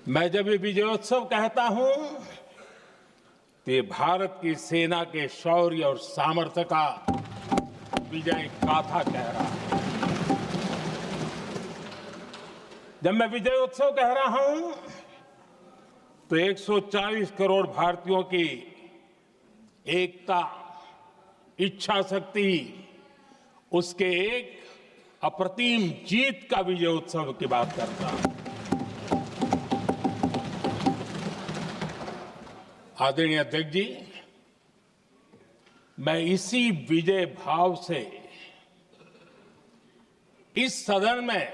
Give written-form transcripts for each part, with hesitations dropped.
मैं जब ये विजयोत्सव कहता हूं तो ये भारत की सेना के शौर्य और सामर्थ्य का विजय गाथा कह रहा है। जब मैं विजयोत्सव कह रहा हूं तो 140 करोड़ भारतीयों की एकता, इच्छा शक्ति, उसके एक अप्रतिम जीत का विजयोत्सव की बात करता हूं। आदरणीय अध्यक्ष जी, मैं इसी विजय भाव से इस सदन में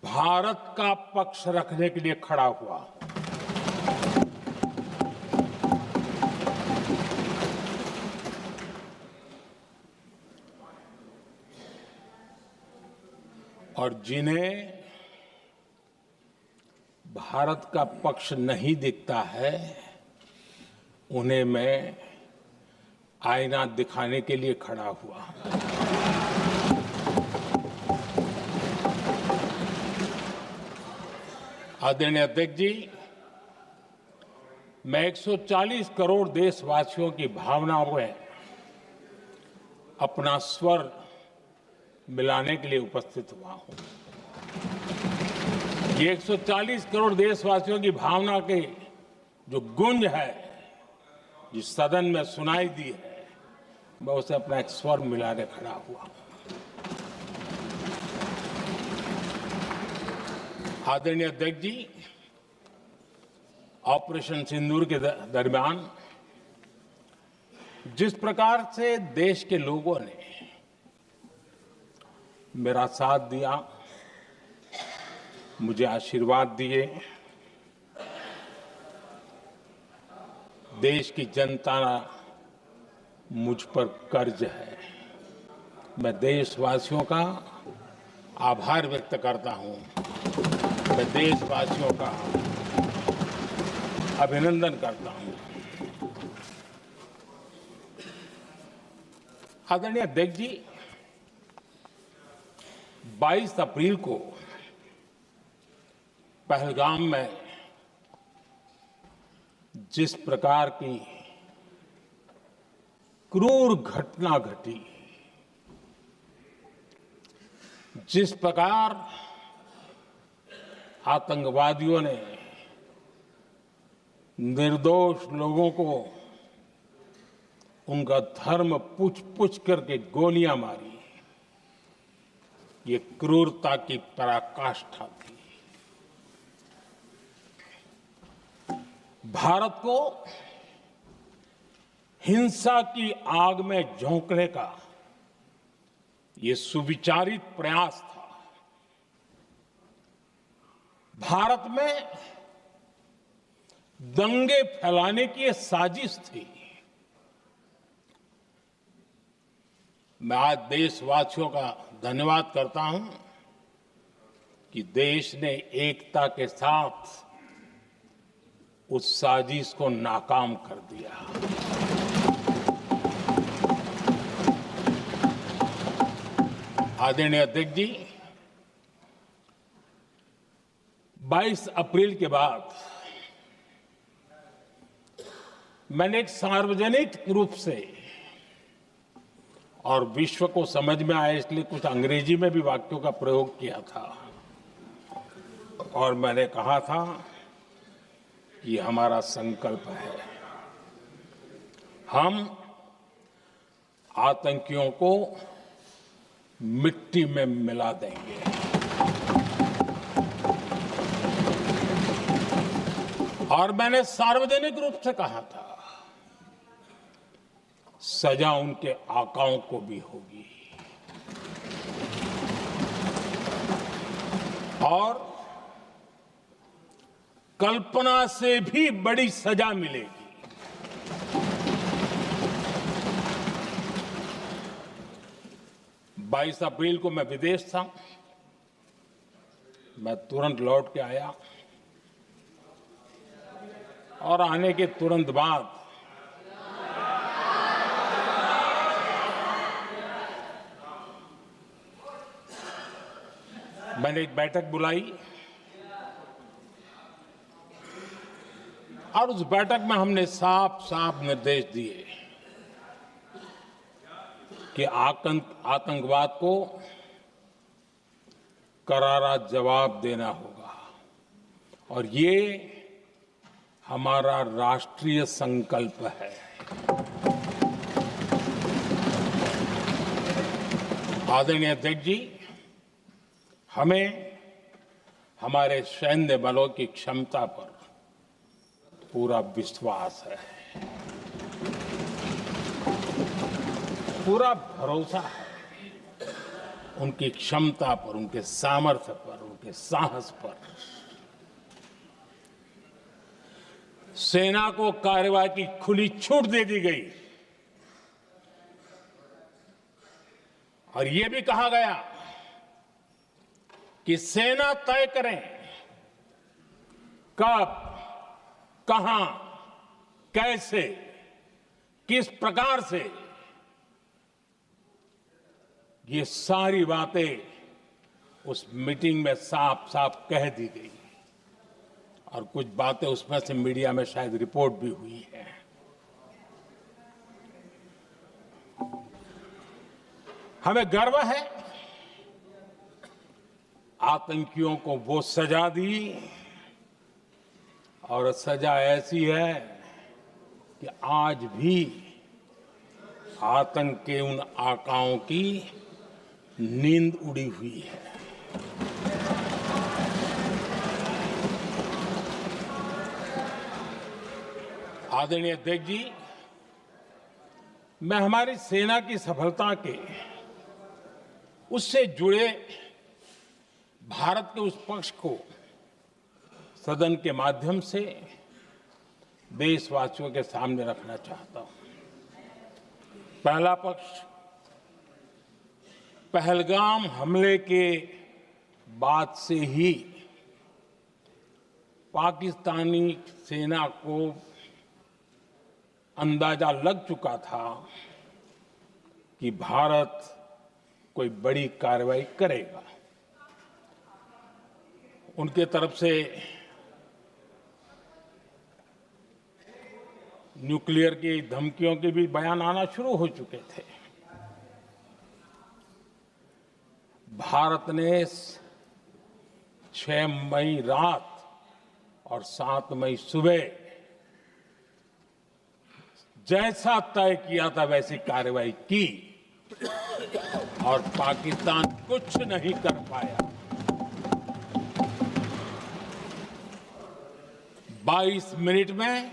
भारत का पक्ष रखने के लिए खड़ा हुआ। और जिन्हें भारत का पक्ष नहीं दिखता है, उन्हें मैं आईना दिखाने के लिए खड़ा हुआ। आदरणीय अध्यक्ष जी, मैं 140 करोड़ देशवासियों की भावनाओं में अपना स्वर मिलाने के लिए उपस्थित हुआ हूं। ये 140 करोड़ देशवासियों की भावना के जो गूंज है, जिस सदन में सुनाई दी है, मैं उसे अपना एक स्वर मिलाने खड़ा हुआ। आदरणीय अध्यक्ष जी, ऑपरेशन सिंदूर के दरमियान जिस प्रकार से देश के लोगों ने मेरा साथ दिया, मुझे आशीर्वाद दिए, देश की जनता मुझ पर कर्ज है। मैं देशवासियों का आभार व्यक्त करता हूं। मैं देशवासियों का अभिनंदन करता हूं। आदरणीय अध्यक्ष जी, 22 अप्रैल को पहलगाम में जिस प्रकार की क्रूर घटना घटी, जिस प्रकार आतंकवादियों ने निर्दोष लोगों को उनका धर्म पूछ करके गोलियां मारी, ये क्रूरता की पराकाष्ठा थी। भारत को हिंसा की आग में झोंकने का ये सुविचारित प्रयास था। भारत में दंगे फैलाने की ये साजिश थी। मैं आज देशवासियों का धन्यवाद करता हूं कि देश ने एकता के साथ उस साजिश को नाकाम कर दिया। आदरणीय अध्यक्ष जी, 22 अप्रैल के बाद मैंने एक सार्वजनिक रूप से, और विश्व को समझ में आए इसलिए कुछ अंग्रेजी में भी वाक्यों का प्रयोग किया था, और मैंने कहा था कि हमारा संकल्प है, हम आतंकियों को मिट्टी में मिला देंगे। और मैंने सार्वजनिक रूप से कहा था, सजा उनके आकाओं को भी होगी और कल्पना से भी बड़ी सजा मिलेगी। बाईस अप्रैल को मैं विदेश था। मैं तुरंत लौट के आया और आने के तुरंत बाद मैंने एक बैठक बुलाई और उस बैठक में हमने साफ साफ निर्देश दिए कि आतंकवाद को करारा जवाब देना होगा और ये हमारा राष्ट्रीय संकल्प है। आदरणीय अध्यक्ष जी, हमें हमारे सैन्य बलों की क्षमता पर पूरा विश्वास है, पूरा भरोसा है उनकी क्षमता पर, उनके सामर्थ्य पर, उनके साहस पर। सेना को कार्रवाई की खुली छूट दे दी गई और यह भी कहा गया कि सेना तय करें कब, कहां, कैसे, किस प्रकार से। ये सारी बातें उस मीटिंग में साफ साफ कह दी गई और कुछ बातें उसमें से मीडिया में शायद रिपोर्ट भी हुई है। हमें गर्व है आतंकियों को वो सजा दी और सजा ऐसी है कि आज भी आतंक के उन आकाओं की नींद उड़ी हुई है। आदरणीय अध्यक्ष जी, मैं हमारी सेना की सफलता के उससे जुड़े भारत के उस पक्ष को सदन के माध्यम से देशवासियों के सामने रखना चाहता हूं। पहला पक्ष, पहलगाम हमले के बाद से ही पाकिस्तानी सेना को अंदाजा लग चुका था कि भारत कोई बड़ी कार्रवाई करेगा। उनके तरफ से न्यूक्लियर की धमकियों के भी बयान आना शुरू हो चुके थे। भारत ने 6 मई रात और 7 मई सुबह जैसा तय किया था वैसी कार्रवाई की और पाकिस्तान कुछ नहीं कर पाया। 22 मिनट में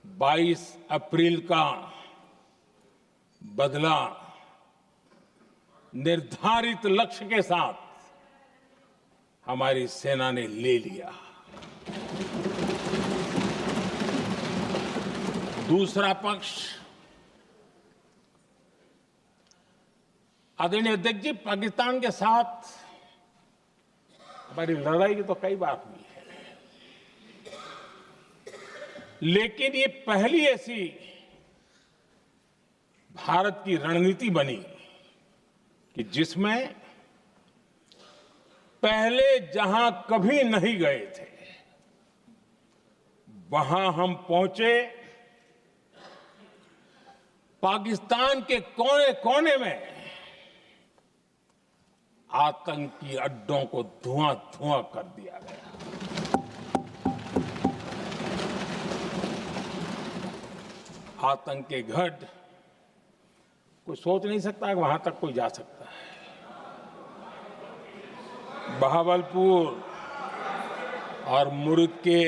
22 अप्रैल का बदला निर्धारित लक्ष्य के साथ हमारी सेना ने ले लिया। दूसरा पक्ष, आदरणीय अध्यक्ष जी, पाकिस्तान के साथ हमारी लड़ाई तो कई बार हुई है, लेकिन ये पहली ऐसी भारत की रणनीति बनी कि जिसमें पहले जहां कभी नहीं गए थे वहां हम पहुंचे। पाकिस्तान के कोने कोने में आतंकी अड्डों को धुआं धुआं कर दिया गया। आतंक के गढ़ कोई सोच नहीं सकता कि वहां तक कोई जा सकता है। बहावलपुर और मुर्गे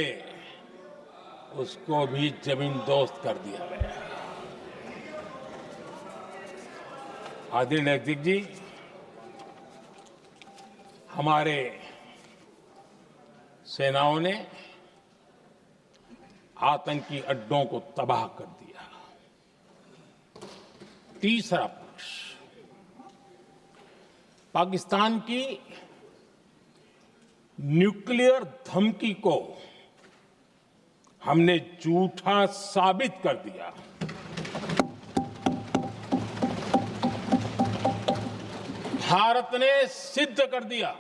उसको भी जमीन दोस्त कर दिया गया। आदरणीय अध्यक्ष जी, हमारे सेनाओं ने आतंकी अड्डों को तबाह कर दिया। तीसरा पक्ष, पाकिस्तान की न्यूक्लियर धमकी को हमने झूठा साबित कर दिया। भारत ने सिद्ध कर दिया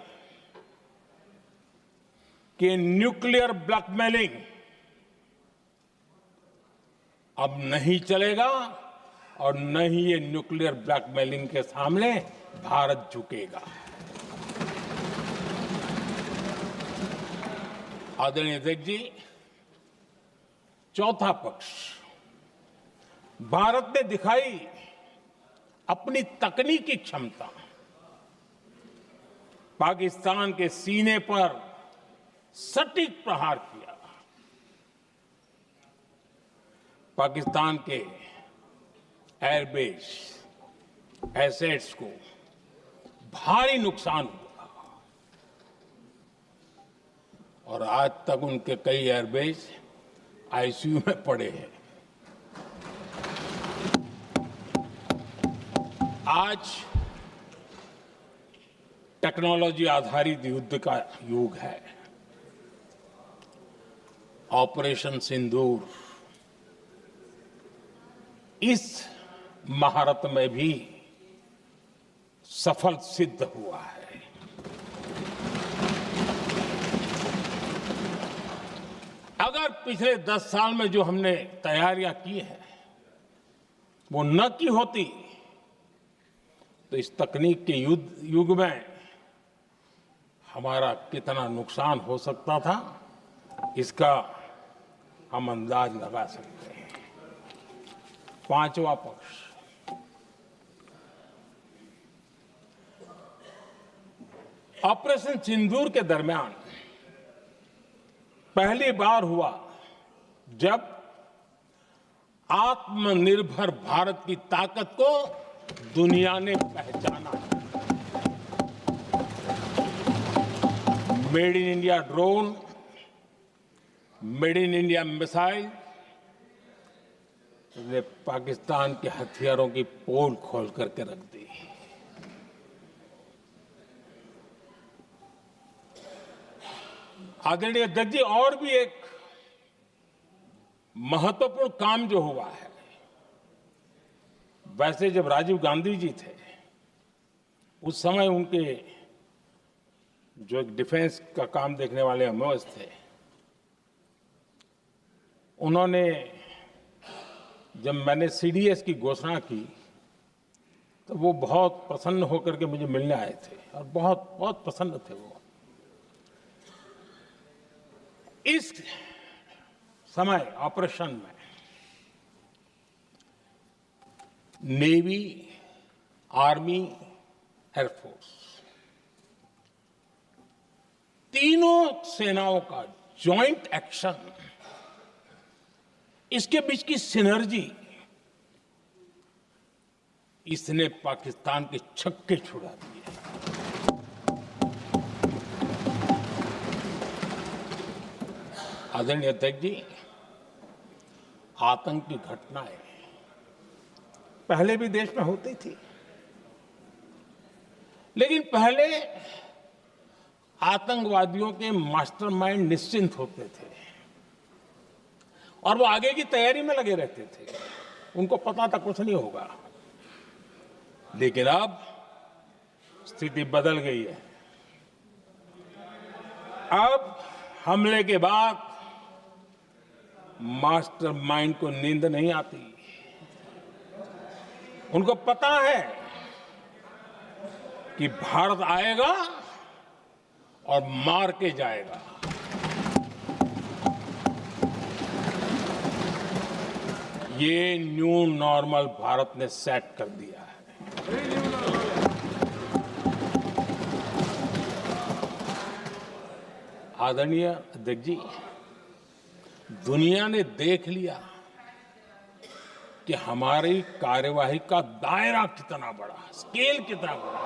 कि न्यूक्लियर ब्लैकमेलिंग अब नहीं चलेगा और न ही ये न्यूक्लियर ब्लैकमेलिंग के सामने भारत झुकेगा। आदरणीय अध्यक्ष जी, चौथा पक्ष, भारत ने दिखाई अपनी तकनीकी क्षमता। पाकिस्तान के सीने पर सटीक प्रहार किया। पाकिस्तान के एयरबेस एसेट्स को भारी नुकसान हुआ और आज तक उनके कई एयरबेस आईसीयू में पड़े हैं। आज टेक्नोलॉजी आधारित युद्ध का युग है। ऑपरेशन सिंदूर इस महारत में भी सफल सिद्ध हुआ है। अगर पिछले 10 साल में जो हमने तैयारियां की हैं वो न की होती तो इस तकनीक के युग में हमारा कितना नुकसान हो सकता था, इसका हम अंदाज लगा सकते हैं। पांचवा पक्ष, ऑपरेशन सिंदूर के दरमियान पहली बार हुआ जब आत्मनिर्भर भारत की ताकत को दुनिया ने पहचाना। Made in India drone, made in India missile ने पाकिस्तान के हथियारों की पोल खोल करके रख दी। आदरणीय अध्यक्ष जी, और भी एक महत्वपूर्ण काम जो हुआ है, वैसे जब राजीव गांधी जी थे उस समय उनके जो एक डिफेंस का काम देखने वाले अमोस थे, उन्होंने जब मैंने सीडीएस की घोषणा की तो वो बहुत प्रसन्न होकर के मुझे मिलने आए थे और बहुत बहुत प्रसन्न थे वो। इस समय ऑपरेशन में नेवी, आर्मी, एयरफोर्स, तीनों सेनाओं का जॉइंट एक्शन, इसके बीच की सिनर्जी, इसने पाकिस्तान के छक्के छुड़ा दिए। आदरणीय अध्यक्ष जी, आतंक की घटनाएं पहले भी देश में होती थी, लेकिन पहले आतंकवादियों के मास्टरमाइंड निश्चिंत होते थे और वो आगे की तैयारी में लगे रहते थे, उनको पता था कुछ नहीं होगा। लेकिन अब स्थिति बदल गई है। अब हमले के बाद मास्टरमाइंड को नींद नहीं आती। उनको पता है कि भारत आएगा और मार के जाएगा। ये न्यू नॉर्मल भारत ने सेट कर दिया है। आदरणीय अध्यक्ष जी, दुनिया ने देख लिया कि हमारी कार्यवाही का दायरा कितना बड़ा, स्केल कितना बड़ा।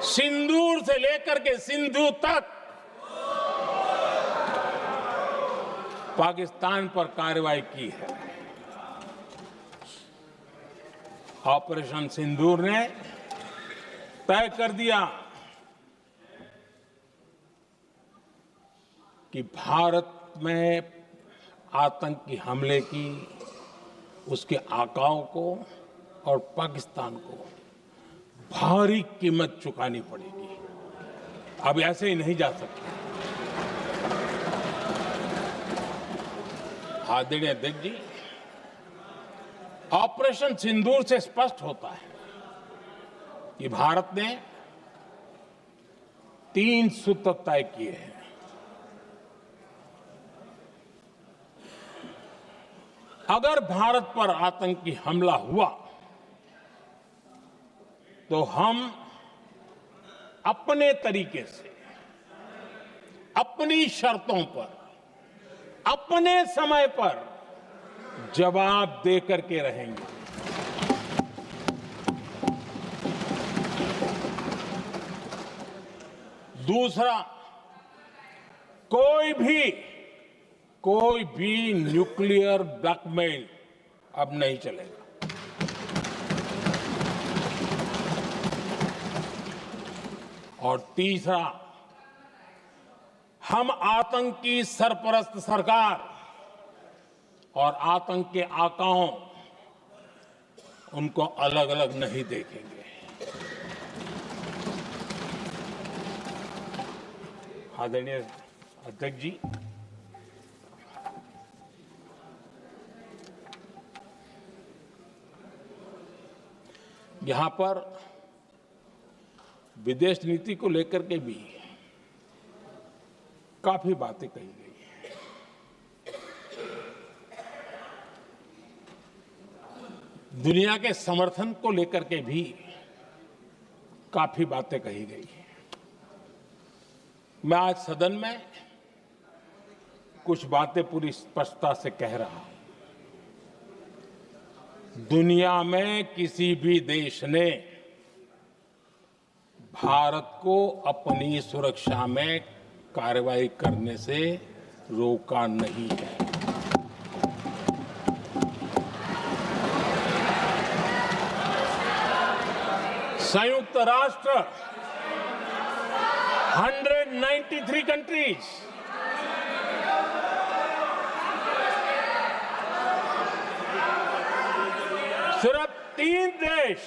सिंदूर से लेकर के सिंधु तक पाकिस्तान पर कार्रवाई की है। ऑपरेशन सिंदूर ने तय कर दिया कि भारत में आतंकी हमले की, उसके आकाओं को और पाकिस्तान को भारी कीमत चुकानी पड़ेगी। अब ऐसे ही नहीं जा सकते। आदरणीय अध्यक्ष जी, ऑपरेशन सिंदूर से स्पष्ट होता है कि भारत ने 3 सूत्र तय किए हैं। अगर भारत पर आतंकी हमला हुआ तो हम अपने तरीके से, अपनी शर्तों पर, अपने समय पर जवाब दे करके रहेंगे। दूसरा, कोई भी न्यूक्लियर ब्लैकमेल अब नहीं चलेगा। और तीसरा, हम आतंक की सरपरस्त सरकार और आतंक के आकाओं उनको अलग अलग नहीं देखेंगे। आदरणीय अध्यक्ष जी, यहां पर विदेश नीति को लेकर के भी काफी बातें कही गई। दुनिया के समर्थन को लेकर के भी काफी बातें कही गई। मैं आज सदन में कुछ बातें पूरी स्पष्टता से कह रहा हूं। दुनिया में किसी भी देश ने भारत को अपनी सुरक्षा में कार्रवाई करने से रोका नहीं है। संयुक्त राष्ट्र 193 कंट्रीज, सिर्फ 3 देश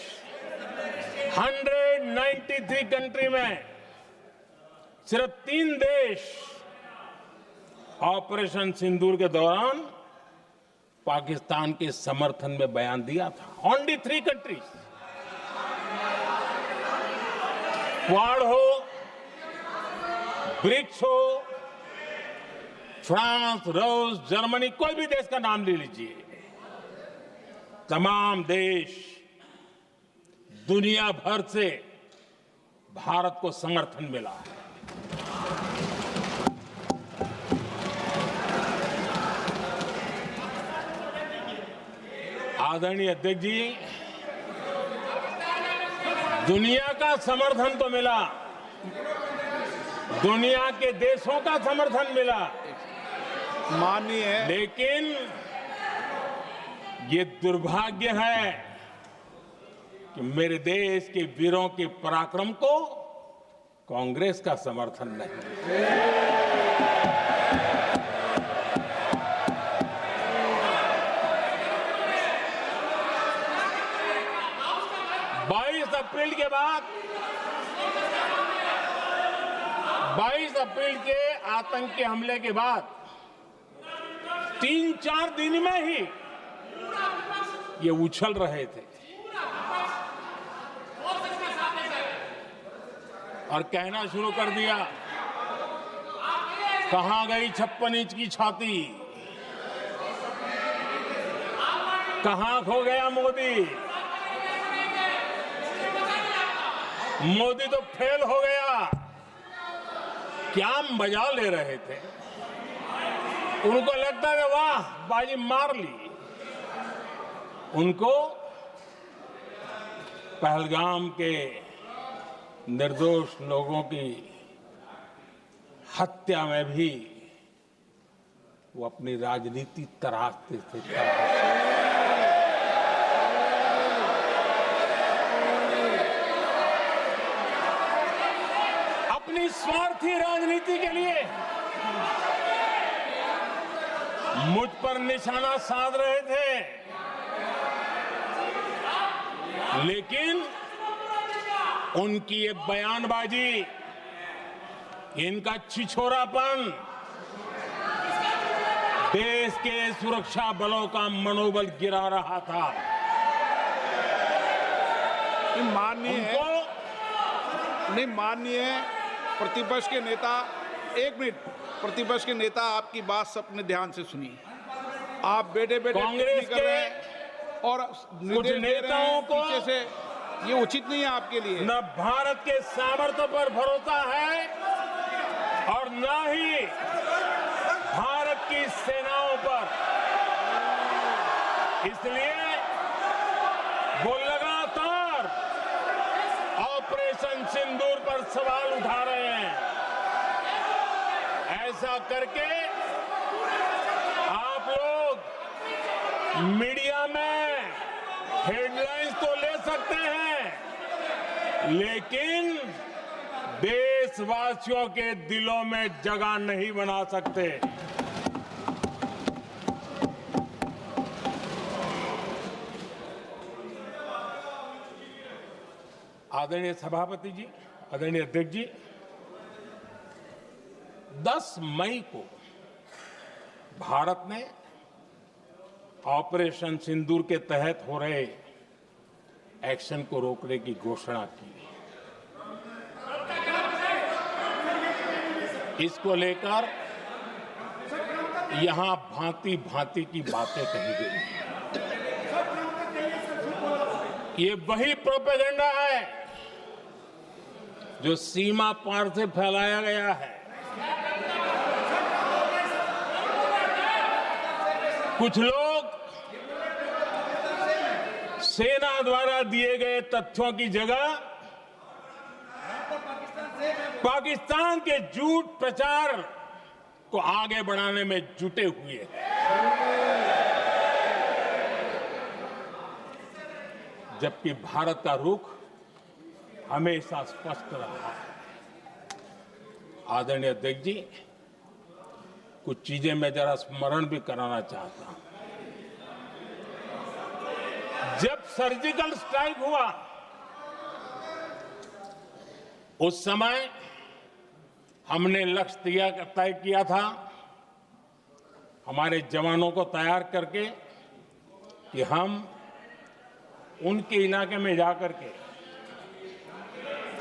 193 कंट्री में सिर्फ 3 देश ऑपरेशन सिंदूर के दौरान पाकिस्तान के समर्थन में बयान दिया था। Only 3 countries. क्वाड हो, ब्रिक्स हो, फ्रांस, रूस, जर्मनी, कोई भी देश का नाम ले लीजिए, तमाम देश दुनिया भर से भारत को समर्थन मिला है। आदरणीय अध्यक्ष जी, दुनिया का समर्थन तो मिला, दुनिया के देशों का समर्थन मिला, माननीय, लेकिन ये दुर्भाग्य है कि मेरे देश के वीरों के पराक्रम को कांग्रेस का समर्थन नहीं। 22 अप्रैल के बाद, 22 अप्रैल के आतंकी हमले के बाद 3-4 दिन में ही ये उछल रहे थे और कहना शुरू कर दिया, कहां गई 56 इंच की छाती, कहां खो गया मोदी, मोदी तो फेल हो गया। क्या मजा ले रहे थे। उनको लगता है वाह बाजी मार ली। उनको पहलगाम के निर्दोष लोगों की हत्या में भी वो अपनी राजनीति तराशते थे। अपनी स्वार्थी राजनीति के लिए मुझ पर निशाना साध रहे थे, लेकिन उनकी ये बयानबाजी, इनका छिछोरापन देश के सुरक्षा बलों का मनोबल गिरा रहा था। माननीय प्रतिपक्ष के नेता, एक मिनट, प्रतिपक्ष के नेता आपकी बात सबने ध्यान से सुनी। आप बेटे कांग्रेस कर रहे हैं और कुछ नेताओं को पीछे से, ये उचित नहीं है आपके लिए। न भारत के सामर्थ्य पर भरोसा है और न ही भारत की सेनाओं पर। इसलिए वो लगातार ऑपरेशन सिंदूर पर सवाल उठा रहे हैं। ऐसा करके आप लोग मीडिया में हेडलाइंस तो ले सकते हैं, लेकिन देशवासियों के दिलों में जगह नहीं बना सकते। आदरणीय सभापति जी, आदरणीय अध्यक्ष जी, 10 मई को भारत ने ऑपरेशन सिंदूर के तहत हो रहे एक्शन को रोकने की घोषणा की। इसको लेकर यहां भांति भांति की बातें कही गई। ये वही प्रोपेगेंडा है जो सीमा पार से फैलाया गया है। कुछ लोग सेना द्वारा दिए गए तथ्यों की जगह पाकिस्तान के झूठ प्रचार को आगे बढ़ाने में जुटे हुए हैं। जबकि भारत का रुख हमेशा स्पष्ट रहा है। आदरणीय अध्यक्ष जी, कुछ चीजें मैं जरा स्मरण भी कराना चाहता हूं। जब सर्जिकल स्ट्राइक हुआ, उस समय हमने लक्ष्य तय किया था, हमारे जवानों को तैयार करके, कि हम उनके इलाके में जाकर के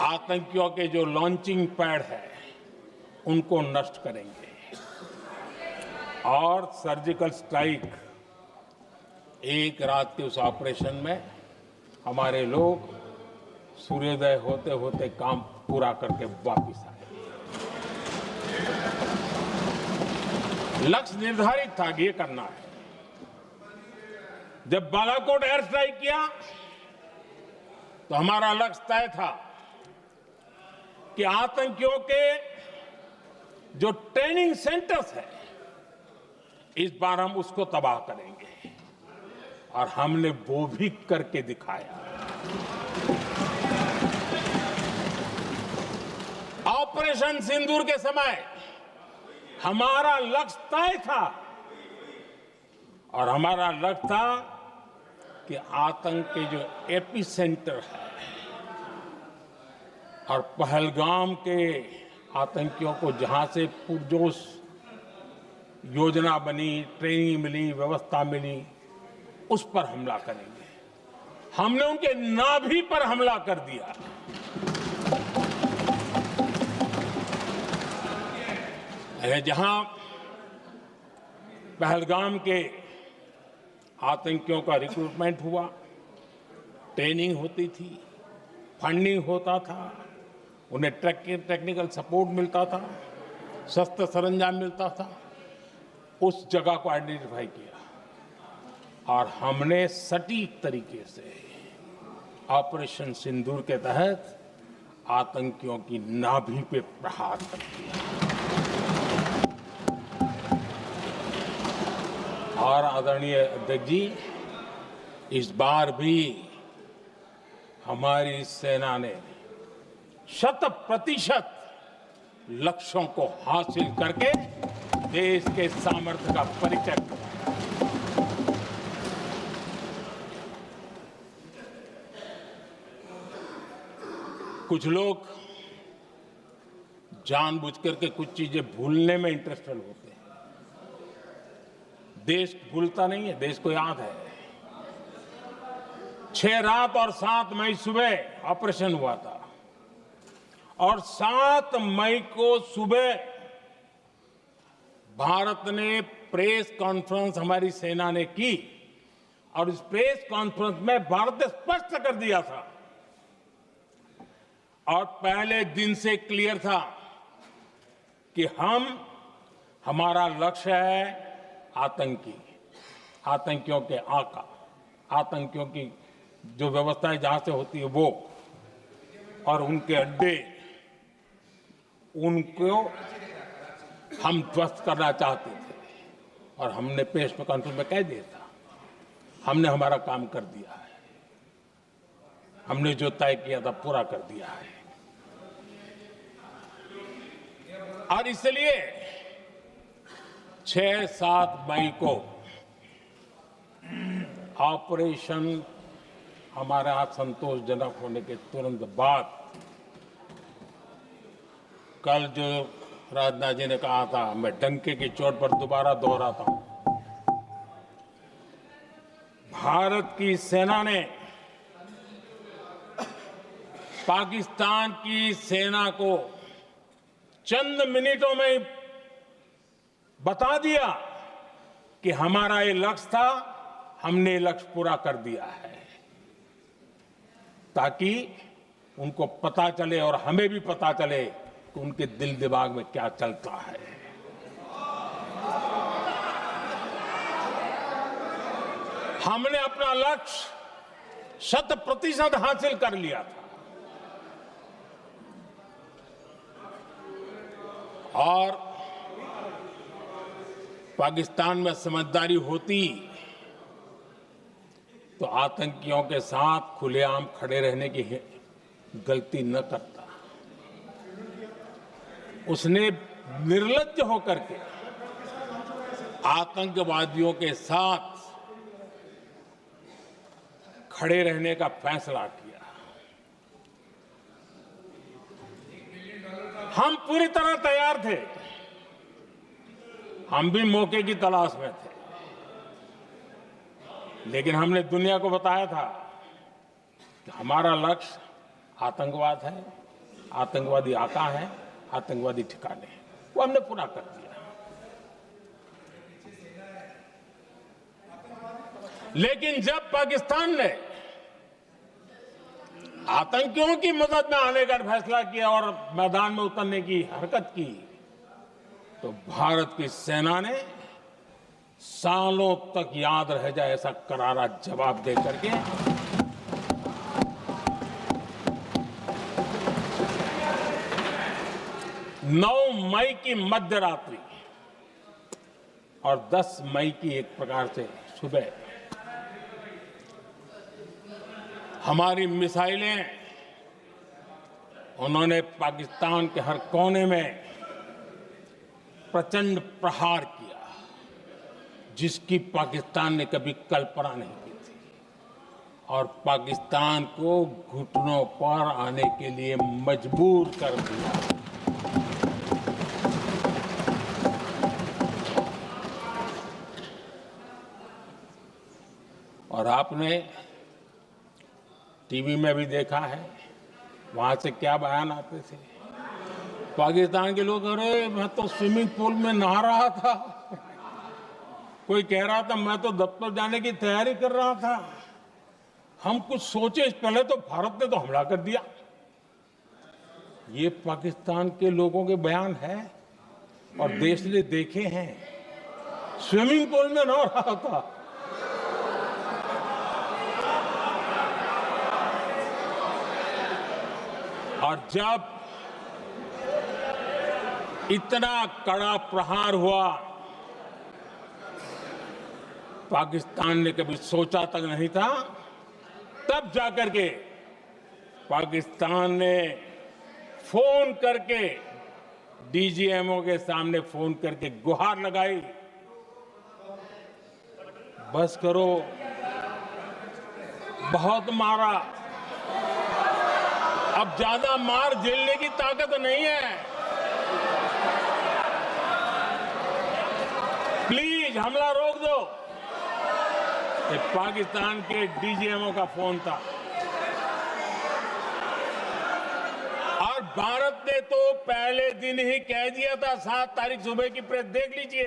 आतंकियों के जो लॉन्चिंग पैड है उनको नष्ट करेंगे। और सर्जिकल स्ट्राइक, एक रात के उस ऑपरेशन में हमारे लोग सूर्योदय होते होते काम पूरा करके वापस आए। लक्ष्य निर्धारित था कि ये करना है। जब बालाकोट एयर स्ट्राइक किया तो हमारा लक्ष्य तय था कि आतंकियों के जो ट्रेनिंग सेंटर्स है, इस बार हम उसको तबाह करेंगे। और हमने वो भी करके दिखाया। ऑपरेशन सिंदूर के समय हमारा लक्ष्य तय था, और हमारा लक्ष्य था कि आतंक के जो एपी सेंटर है और पहलगाम के आतंकियों को जहां से पुरजोश योजना बनी, ट्रेनिंग मिली, व्यवस्था मिली, उस पर हमला करेंगे। हमने उनके नाभि पर हमला कर दिया। जहां पहलगाम के आतंकियों का रिक्रूटमेंट हुआ, ट्रेनिंग होती थी, फंडिंग होता था, उन्हें टेक्निकल सपोर्ट मिलता था, शस्त्र सरंजाम मिलता था, उस जगह को आइडेंटिफाई किया और हमने सटीक तरीके से ऑपरेशन सिंदूर के तहत आतंकियों की नाभि पे प्रहार कर दिया। और आदरणीय अध्यक्ष जी, इस बार भी हमारी सेना ने 100% लक्ष्यों को हासिल करके देश के सामर्थ्य का परिचय किया। कुछ लोग जानबूझ करके कुछ चीजें भूलने में इंटरेस्टेड होते हैं। देश भूलता नहीं है, देश को याद है। 6 रात और 7 मई सुबह ऑपरेशन हुआ था और 7 मई को सुबह भारत ने प्रेस कॉन्फ्रेंस हमारी सेना ने की और इस प्रेस कॉन्फ्रेंस में भारत ने स्पष्ट कर दिया था और पहले दिन से क्लियर था कि हमारा लक्ष्य है आतंकियों के आका, आतंकियों की जो व्यवस्थाएं जहां से होती है वो और उनके अड्डे, उनको हम ध्वस्त करना चाहते थे और हमने प्रेस कॉन्फ्रेंस में कह दिया था, हमने हमारा काम कर दिया है, हमने जो तय किया था पूरा कर दिया है। और इसलिए 6-7 मई को ऑपरेशन हमारे हाथ संतोषजनक होने के तुरंत बाद कल जो राजनाथ जी ने कहा था, मैं डंके की चोट पर दोबारा दोहराता हूं, भारत की सेना ने पाकिस्तान की सेना को चंद मिनटों में बता दिया कि हमारा ये लक्ष्य था, हमने लक्ष्य पूरा कर दिया है, ताकि उनको पता चले और हमें भी पता चले कि उनके दिल दिमाग में क्या चलता है। हमने अपना लक्ष्य 100% हासिल कर लिया था और पाकिस्तान में समझदारी होती तो आतंकियों के साथ खुलेआम खड़े रहने की गलती न करता। उसने निर्लज्ज होकर के आतंकवादियों के साथ खड़े रहने का फैसला किया। हम पूरी तरह तैयार थे, हम भी मौके की तलाश में थे, लेकिन हमने दुनिया को बताया था कि हमारा लक्ष्य आतंकवाद है, आतंकवादी आका है, आतंकवादी ठिकाने हैं, वो हमने पूरा कर दिया। लेकिन जब पाकिस्तान ने आतंकियों की मदद में आने का फैसला किया और मैदान में उतरने की हरकत की, तो भारत की सेना ने सालों तक याद रह जाए ऐसा करारा जवाब दे करके 9 मई की मध्य रात्रि और 10 मई की एक प्रकार से सुबह हमारी मिसाइलें उन्होंने पाकिस्तान के हर कोने में प्रचंड प्रहार किया, जिसकी पाकिस्तान ने कभी कल्पना नहीं की थी और पाकिस्तान को घुटनों पर आने के लिए मजबूर कर दिया। और आपने टीवी में भी देखा है, वहां से क्या बयान आते थे। पाकिस्तान के लोग, अरे मैं तो स्विमिंग पूल में नहा रहा था, कोई कह रहा था मैं तो दफ्तर जाने की तैयारी कर रहा था, हम कुछ सोचे इस पहले तो भारत ने तो हमला कर दिया। ये पाकिस्तान के लोगों के बयान है और देश ने देखे हैं, स्विमिंग पूल में नहा रहा था। और जब इतना कड़ा प्रहार हुआ, पाकिस्तान ने कभी सोचा तक नहीं था, तब जाकर के पाकिस्तान ने फोन करके डीजीएमओ के सामने फोन करके गुहार लगाई, बस करो, बहुत मारा, अब ज्यादा मार झेलने की ताकत नहीं है। प्लीज हमला रोक दो। ये पाकिस्तान के डीजीएमओ का फोन था और भारत ने तो पहले दिन ही कह दिया था, 7 तारीख सुबह की प्रेस देख लीजिए,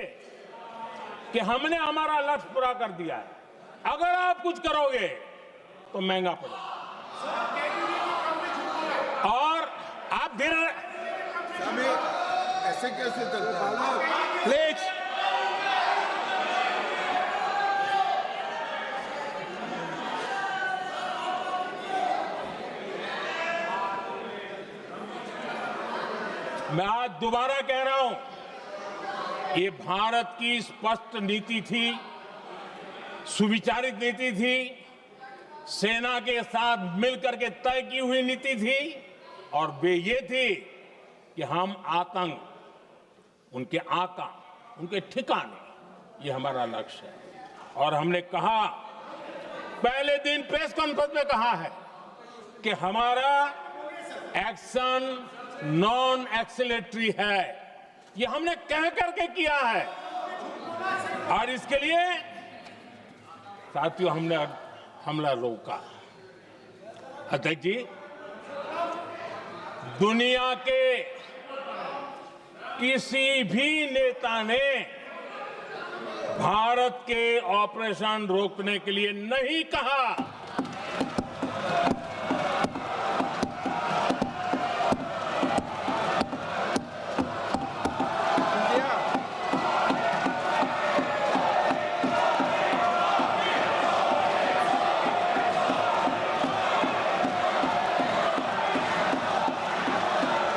कि हमने हमारा लक्ष्य पूरा कर दिया है, अगर आप कुछ करोगे तो महंगा पड़ेगा। और आप धीरे ऐसे कैसे चलता है? प्लीज मैं आज दोबारा कह रहा हूं, ये भारत की स्पष्ट नीति थी, सुविचारित नीति थी, सेना के साथ मिलकर के तय की हुई नीति थी और वे ये थी कि हम आतंक, उनके आका, उनके ठिकाने, ये हमारा लक्ष्य है। और हमने कहा, पहले दिन प्रेस कॉन्फ्रेंस में कहा है कि हमारा एक्शन नॉन एक्सीलेटरी है, ये हमने कह करके किया है। और इसके लिए साथियों हमने हमला रोका। अध्यक्ष जी, दुनिया के किसी भी नेता ने भारत के ऑपरेशन रोकने के लिए नहीं कहा।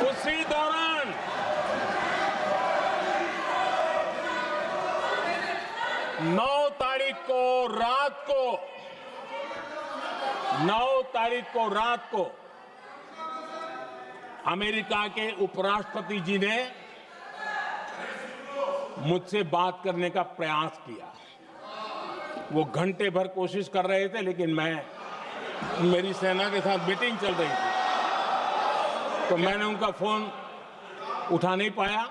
उसी दौरान 9 तारीख को रात को अमेरिका के उपराष्ट्रपति जी ने मुझसे बात करने का प्रयास किया। वो घंटे भर कोशिश कर रहे थे, लेकिन मेरी सेना के साथ मीटिंग चल रही थी, तो मैंने उनका फोन उठा नहीं पाया।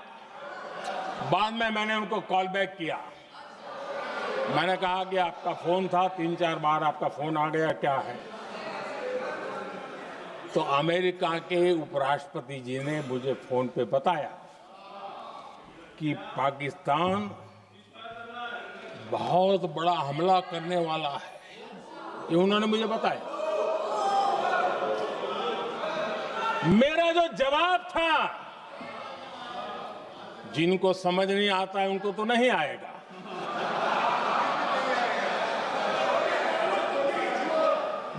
बाद में मैंने उनको कॉल बैक किया। मैंने कहा कि आपका फोन था, 3-4 बार आपका फोन आ गया, क्या है? तो अमेरिका के उपराष्ट्रपति जी ने मुझे फोन पे बताया कि पाकिस्तान बहुत बड़ा हमला करने वाला है, ये उन्होंने मुझे बताया। मेरा जो जवाब था, जिनको समझ नहीं आता है उनको तो नहीं आएगा,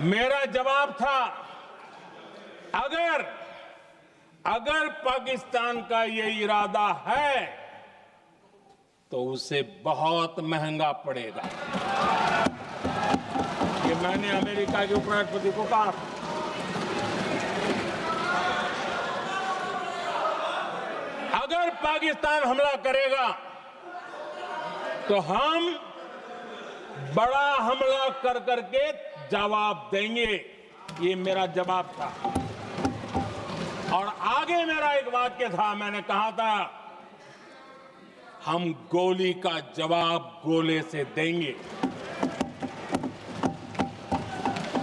मेरा जवाब था, अगर पाकिस्तान का ये इरादा है तो उसे बहुत महंगा पड़ेगा। ये मैंने अमेरिका के उपराष्ट्रपति को कहा। अगर पाकिस्तान हमला करेगा तो हम बड़ा हमला कर करके जवाब देंगे, ये मेरा जवाब था। और आगे मेरा एक वाक्य था, मैंने कहा था, हम गोली का जवाब गोले से देंगे।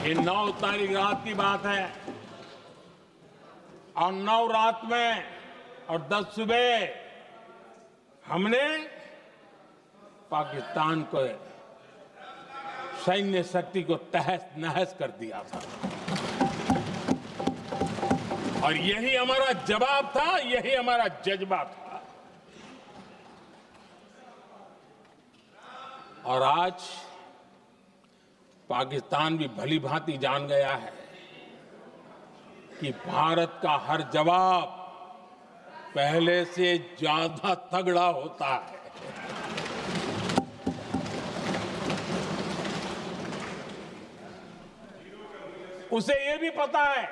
ये 9 तारीख रात की बात है और 9 रात में और 10 सुबह हमने पाकिस्तान को सैन्य शक्ति को तहस नहस कर दिया था। और यही हमारा जवाब था, यही हमारा जज्बा था। और आज पाकिस्तान भी भली भांति जान गया है कि भारत का हर जवाब पहले से ज्यादा तगड़ा होता है। उसे यह भी पता है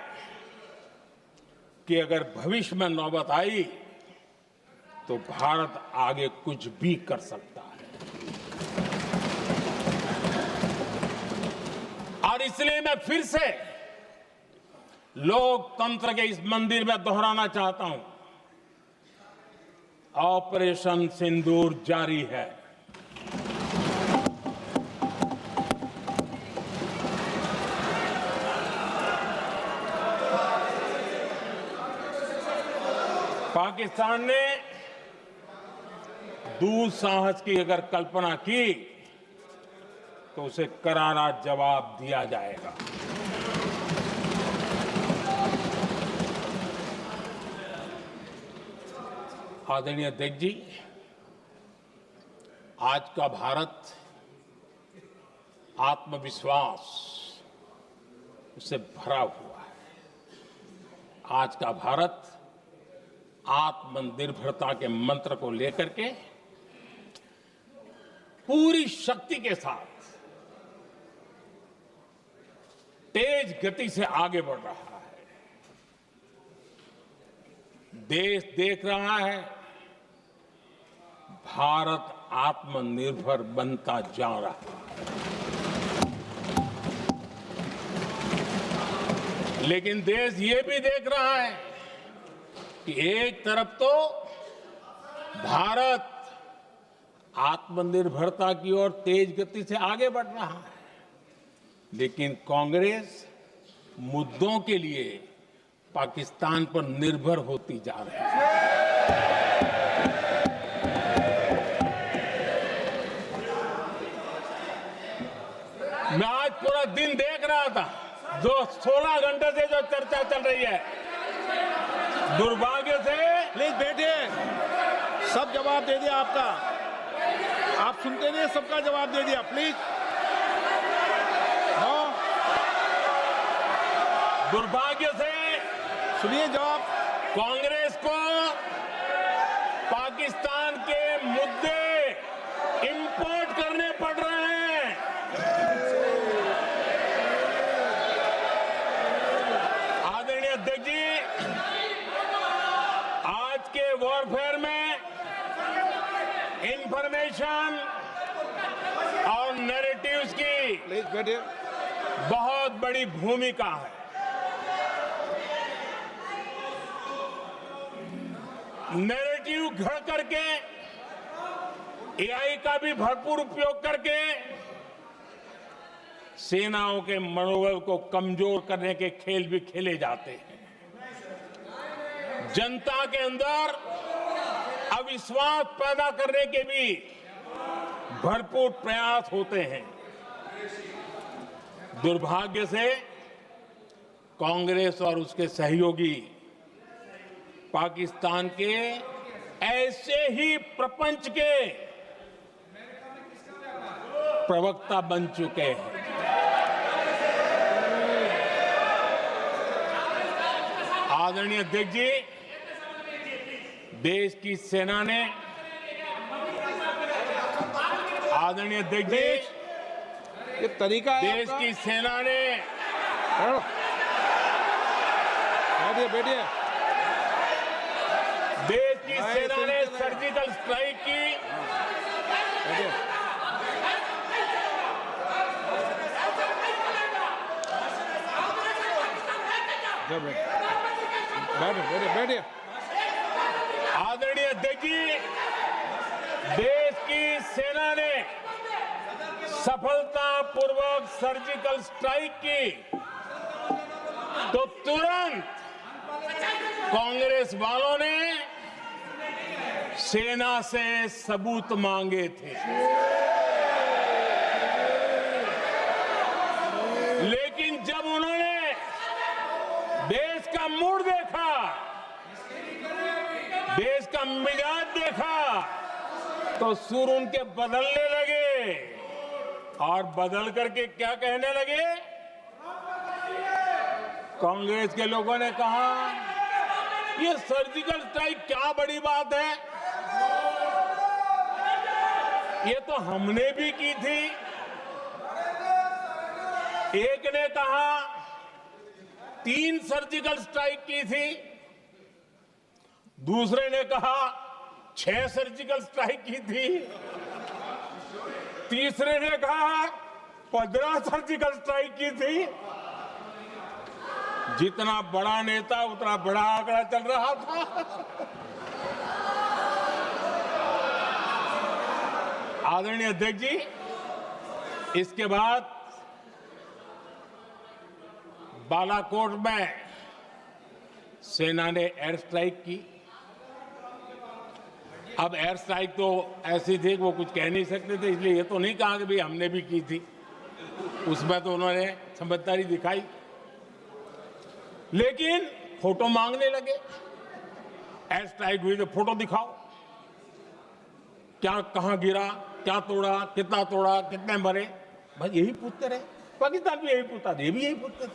कि अगर भविष्य में नौबत आई तो भारत आगे कुछ भी कर सकता है। और इसलिए मैं फिर से लोकतंत्र के इस मंदिर में दोहराना चाहता हूं, ऑपरेशन सिंदूर जारी है। पाकिस्तान ने दुस्साहस की अगर कल्पना की तो उसे करारा जवाब दिया जाएगा। आदरणीय अध्यक्ष जी, आज का भारत आत्मविश्वास से भरा हुआ है। आज का भारत आत्मनिर्भरता के मंत्र को लेकर के पूरी शक्ति के साथ तेज गति से आगे बढ़ रहा है। देश देख रहा है भारत आत्मनिर्भर बनता जा रहा है। लेकिन देश ये भी देख रहा है कि एक तरफ तो भारत आत्मनिर्भरता की ओर तेज गति से आगे बढ़ रहा है, लेकिन कांग्रेस मुद्दों के लिए पाकिस्तान पर निर्भर होती जा रही है। मैं आज पूरा दिन देख रहा था, जो 16 घंटे से जो चर्चा चल रही है, दुर्भाग्य से। प्लीज बैठिए, सब जवाब दे दिया आपका, आप सुनते नहीं, सबका जवाब दे दिया। प्लीज नो, दुर्भाग्य से सुनिए जवाब। कांग्रेस को पाकिस्तान के मुद्दे इंपोर्ट करने पड़ रहे हैं। आदरणीय अध्यक्ष जी, आज के वॉरफेयर में इंफॉर्मेशन और नैरेटिव्स की प्लीज बैठिए। बहुत बड़ी भूमिका है। नैरेटिव घड़ करके, एआई का भी भरपूर उपयोग करके सेनाओं के मनोबल को कमजोर करने के खेल भी खेले जाते हैं। जनता के अंदर अविश्वास पैदा करने के भी भरपूर प्रयास होते हैं। दुर्भाग्य से कांग्रेस और उसके सहयोगी पाकिस्तान के ऐसे ही प्रपंच के प्रवक्ता बन चुके हैं। आदरणीय अध्यक्ष जी, देश की सेना ने, आदरणीय अध्यक्ष जी, ये तरीका है देश आपका? की सेना ने, बैठिए बैठिए। देश की सेना ने सर्जिकल स्ट्राइक की। बैठिए। बैठिए बैठिए। आदरणीय अध्यक्ष जी, देश की सेना ने सफलतापूर्वक सर्जिकल स्ट्राइक की तो तुरंत कांग्रेस वालों ने सेना से सबूत मांगे थे। लेकिन जब उन्होंने देश का मूड देखा, देश का मिजाज देखा, तो सुर उनके बदलने लगे और बदल करके क्या कहने लगे? कांग्रेस के लोगों ने कहा, ये सर्जिकल स्ट्राइक क्या बड़ी बात है, ये तो हमने भी की थी। एक ने कहा 3 सर्जिकल स्ट्राइक की थी, दूसरे ने कहा 6 सर्जिकल स्ट्राइक की थी, तीसरे ने कहा 15 सर्जिकल स्ट्राइक की थी। जितना बड़ा नेता उतना बड़ा आंकड़ा चल रहा था। आदरणीय अध्यक्ष जी, इसके बाद बालाकोट में सेना ने एयर स्ट्राइक की। अब एयर स्ट्राइक तो ऐसी थी कि वो कुछ कह नहीं सकते थे, इसलिए ये तो नहीं कहा कि भाई हमने भी की थी। उसमें तो उन्होंने समझदारी दिखाई, लेकिन फोटो मांगने लगे। एयर स्ट्राइक हुई तो फोटो दिखाओ, क्या कहां गिरा, क्या तोड़ा, कितने मरे, बस यही पूछते रहे। पाकिस्तान भी यही पूछता था, ये भी यही पूछते थे।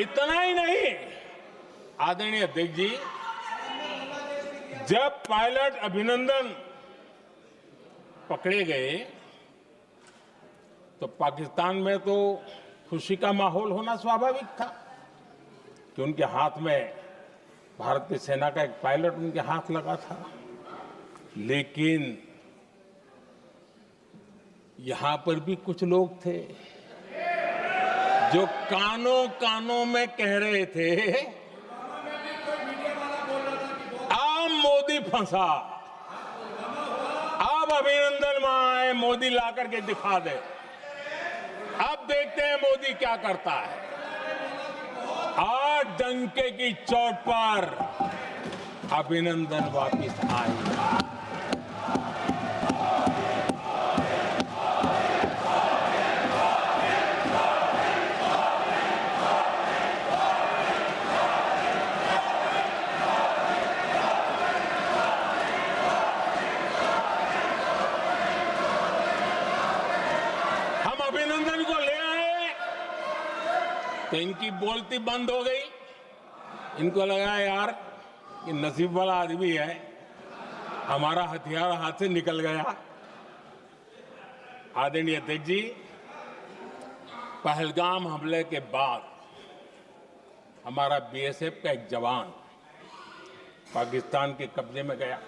इतना ही नहीं, आदरणीय अध्यक्ष जी, जब पायलट अभिनंदन पकड़े गए तो पाकिस्तान में तो खुशी का माहौल होना स्वाभाविक था कि उनके हाथ में, भारत की सेना का एक पायलट उनके हाथ लगा था। लेकिन यहां पर भी कुछ लोग थे जो कानों कानों में कह रहे थे, अब मोदी फंसा, अब अभिनंदन वहां आए, मोदी ला करके दिखा दे, अब देखते हैं मोदी क्या करता है। आज डंके की चोट पर अभिनंदन वापिस आएगा। अभिनंदन को ले आए तो इनकी बोलती बंद हो गई। इनको लगा यार कि नसीब वाला आदमी है, हमारा हथियार हाथ से निकल गया। आदरणीय अध्यक्ष जी, पहलगाम हमले के बाद हमारा बीएसएफ का एक जवान पाकिस्तान के कब्जे में गया,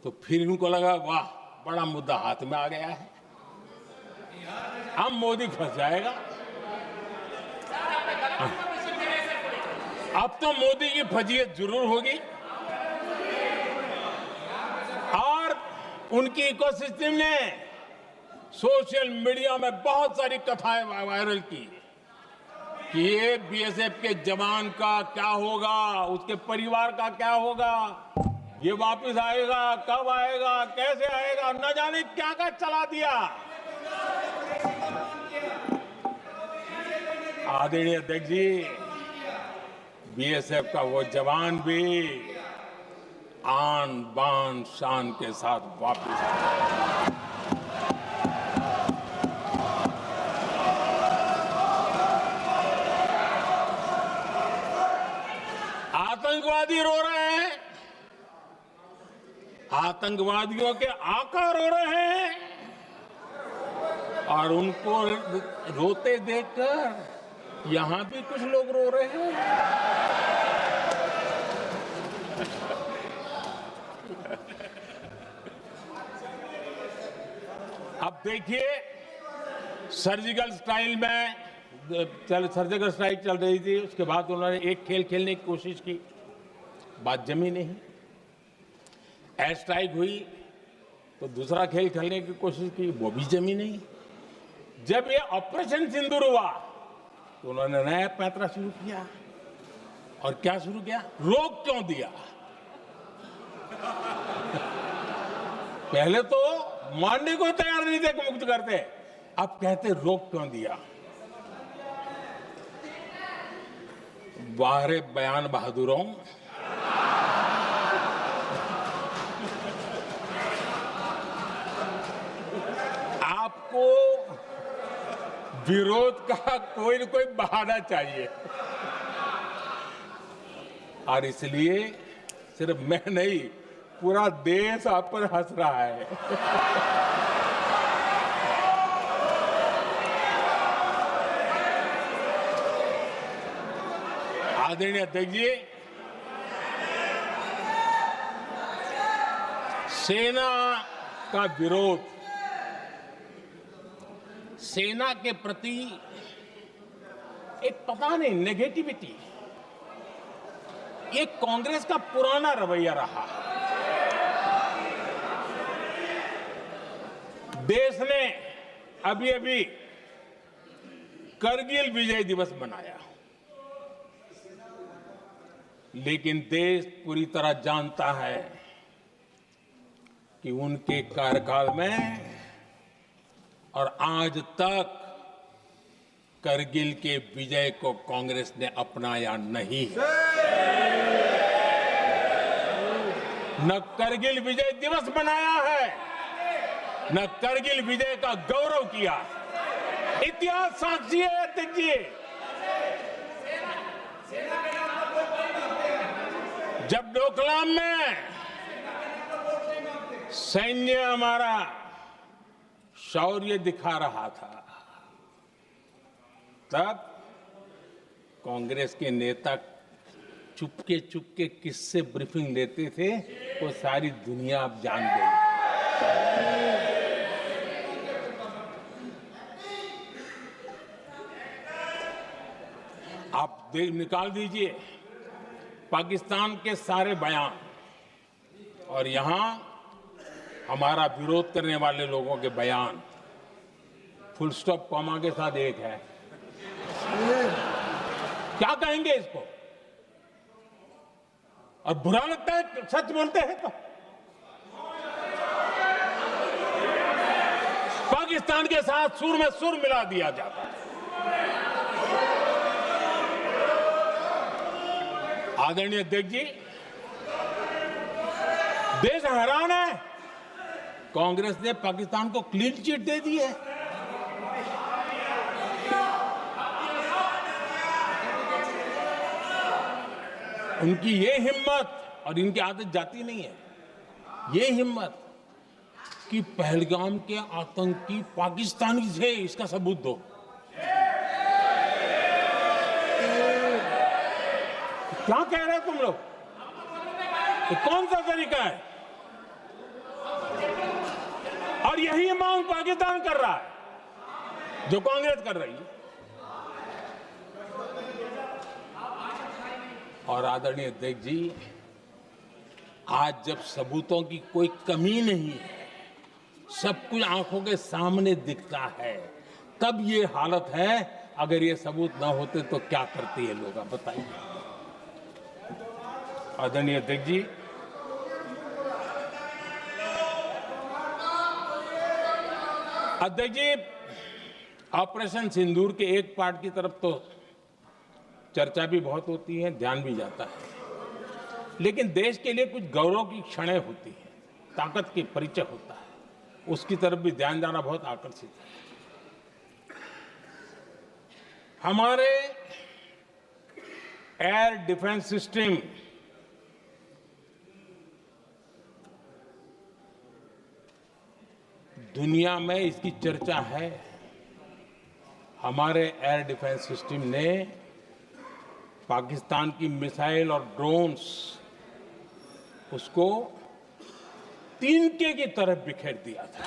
तो फिर इनको लगा वाह, बड़ा मुद्दा हाथ में आ गया है, अब मोदी फंस जाएगा। अब तो मोदी की फजीयत जरूर होगी। और उनकी इकोसिस्टम ने सोशल मीडिया में बहुत सारी कथाएं वायरल की कि ये बीएसएफ के जवान का क्या होगा, उसके परिवार का क्या होगा, ये वापस आएगा, कब आएगा, कैसे आएगा, न जाने क्या क्या चला दिया। आदरणीय अध्यक्ष जी, बीएसएफ का वो जवान भी आन बान शान के साथ वापस आया। आतंकवादी रो रहे हैं, आतंकवादियों के आका रो रहे हैं, और उनको रोते देखकर यहां भी कुछ लोग रो रहे हैं। अब देखिए, सर्जिकल स्ट्राइक चल रही थी, उसके बाद उन्होंने एक खेल खेलने की कोशिश की, बात जमी नहीं। एयर स्ट्राइक हुई तो दूसरा खेल खेलने की कोशिश की, वो भी जमी नहीं। जब ये ऑपरेशन सिंदूर हुआ तो उन्होंने नया पैंतरा शुरू किया, और क्या शुरू किया, रोक क्यों दिया। पहले तो मानने को तैयार नहीं थे कि मुक्त करते, अब कहते रोक क्यों दिया। वाहरे बयान बहादुरों, आपको विरोध का कोई न कोई बहाना चाहिए, और इसलिए सिर्फ मैं नहीं, पूरा देश आप पर हंस रहा है। आदरणीय अध्यक्ष जी, सेना का विरोध, सेना के प्रति एक पता नहीं नेगेटिविटी, ये कांग्रेस का पुराना रवैया रहा। देश ने अभी अभी करगिल विजय दिवस मनाया। लेकिन देश पूरी तरह जानता है कि उनके कार्यकाल में और आज तक करगिल के विजय को कांग्रेस ने अपनाया नहीं है। न करगिल विजय दिवस मनाया है, न करगिल विजय का गौरव किया। इतिहास साक्षी है। देखिए, जब डोकलाम में सैन्य हमारा शौर्य दिखा रहा था, तब कांग्रेस के नेता चुपके चुपके किससे ब्रीफिंग लेते थे वो सारी दुनिया अब जान गई। आप निकाल दीजिए पाकिस्तान के सारे बयान और यहां हमारा विरोध करने वाले लोगों के बयान, फुल स्टॉप कॉमा के साथ एक है। क्या कहेंगे इसको? और बुरा लगता है सच बोलते हैं तो। पाकिस्तान के साथ सुर में सुर मिला दिया जाता है। आदरणीय अध्यक्ष जी, देश हैरान है। कांग्रेस ने पाकिस्तान को क्लीन चिट दे दी है। उनकी ये हिम्मत, और इनकी आदत जाती नहीं है, ये हिम्मत कि पहलगाम के आतंकी पाकिस्तानी थे, इसका सबूत दो। क्या कह रहे हो तुम लोग? तो कौन सा तरीका है? और यही मांग पाकिस्तान कर रहा है जो कांग्रेस कर रही है। और आदरणीय अध्यक्ष जी, आज जब सबूतों की कोई कमी नहीं है, सब कुछ आंखों के सामने दिखता है, तब ये हालत है। अगर ये सबूत ना होते तो क्या करते ये लोग, आप बताइए। आदरणीय अध्यक्ष जी, ऑपरेशन सिंदूर के एक पार्ट की तरफ तो चर्चा भी बहुत होती है, ध्यान भी जाता है, लेकिन देश के लिए कुछ गौरव की क्षणें होती हैं, ताकत की परिचय होता है, उसकी तरफ भी ध्यान जाना बहुत आकर्षित है। हमारे एयर डिफेंस सिस्टम दुनिया में इसकी चर्चा है। हमारे एयर डिफेंस सिस्टम ने पाकिस्तान की मिसाइल और ड्रोन्स उसको तिनके की तरफ बिखेर दिया था।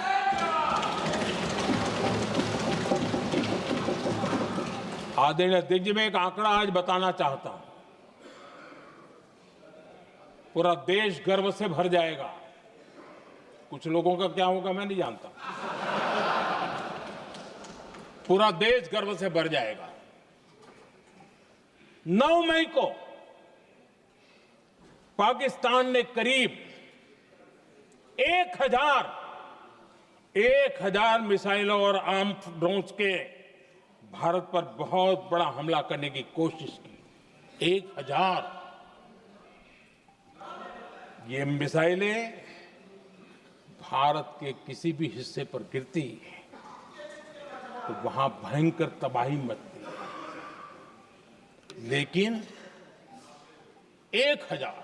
आदरणीय अध्यक्ष जी, मैं एक आंकड़ा आज बताना चाहता हूं, पूरा देश गर्व से भर जाएगा। कुछ लोगों का क्या होगा मैं नहीं जानता, पूरा देश गर्व से भर जाएगा। 9 मई को पाकिस्तान ने करीब 1000 मिसाइलों और आर्म्ड ड्रोन्स के भारत पर बहुत बड़ा हमला करने की कोशिश की। 1000 ये मिसाइलें भारत के किसी भी हिस्से पर गिरती तो वहां भयंकर तबाही मचती, लेकिन 1000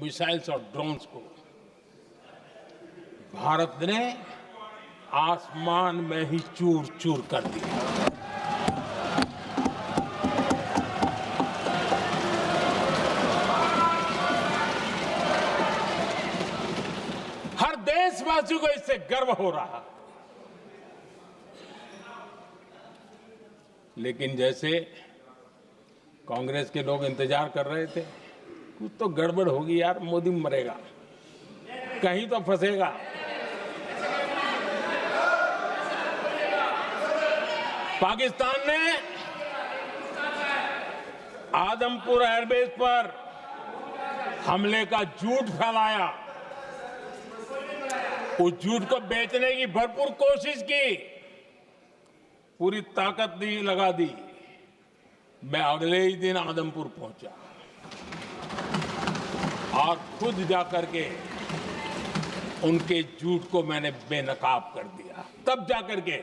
मिसाइल्स और ड्रोन्स को भारत ने आसमान में ही चूर चूर कर दिया। हर देशवासियों को इससे गर्व हो रहा। लेकिन जैसे कांग्रेस के लोग इंतजार कर रहे थे, कुछ तो गड़बड़ होगी यार, मोदी मरेगा, कहीं तो फंसेगा। पाकिस्तान ने आदमपुर एयरबेस पर हमले का झूठ फैलाया, उस झूठ को बेचने की भरपूर कोशिश की, पूरी ताकत दी लगा दी। मैं अगले ही दिन आदमपुर पहुंचा और खुद जाकर के उनके झूठ को मैंने बेनकाब कर दिया। तब जाकर के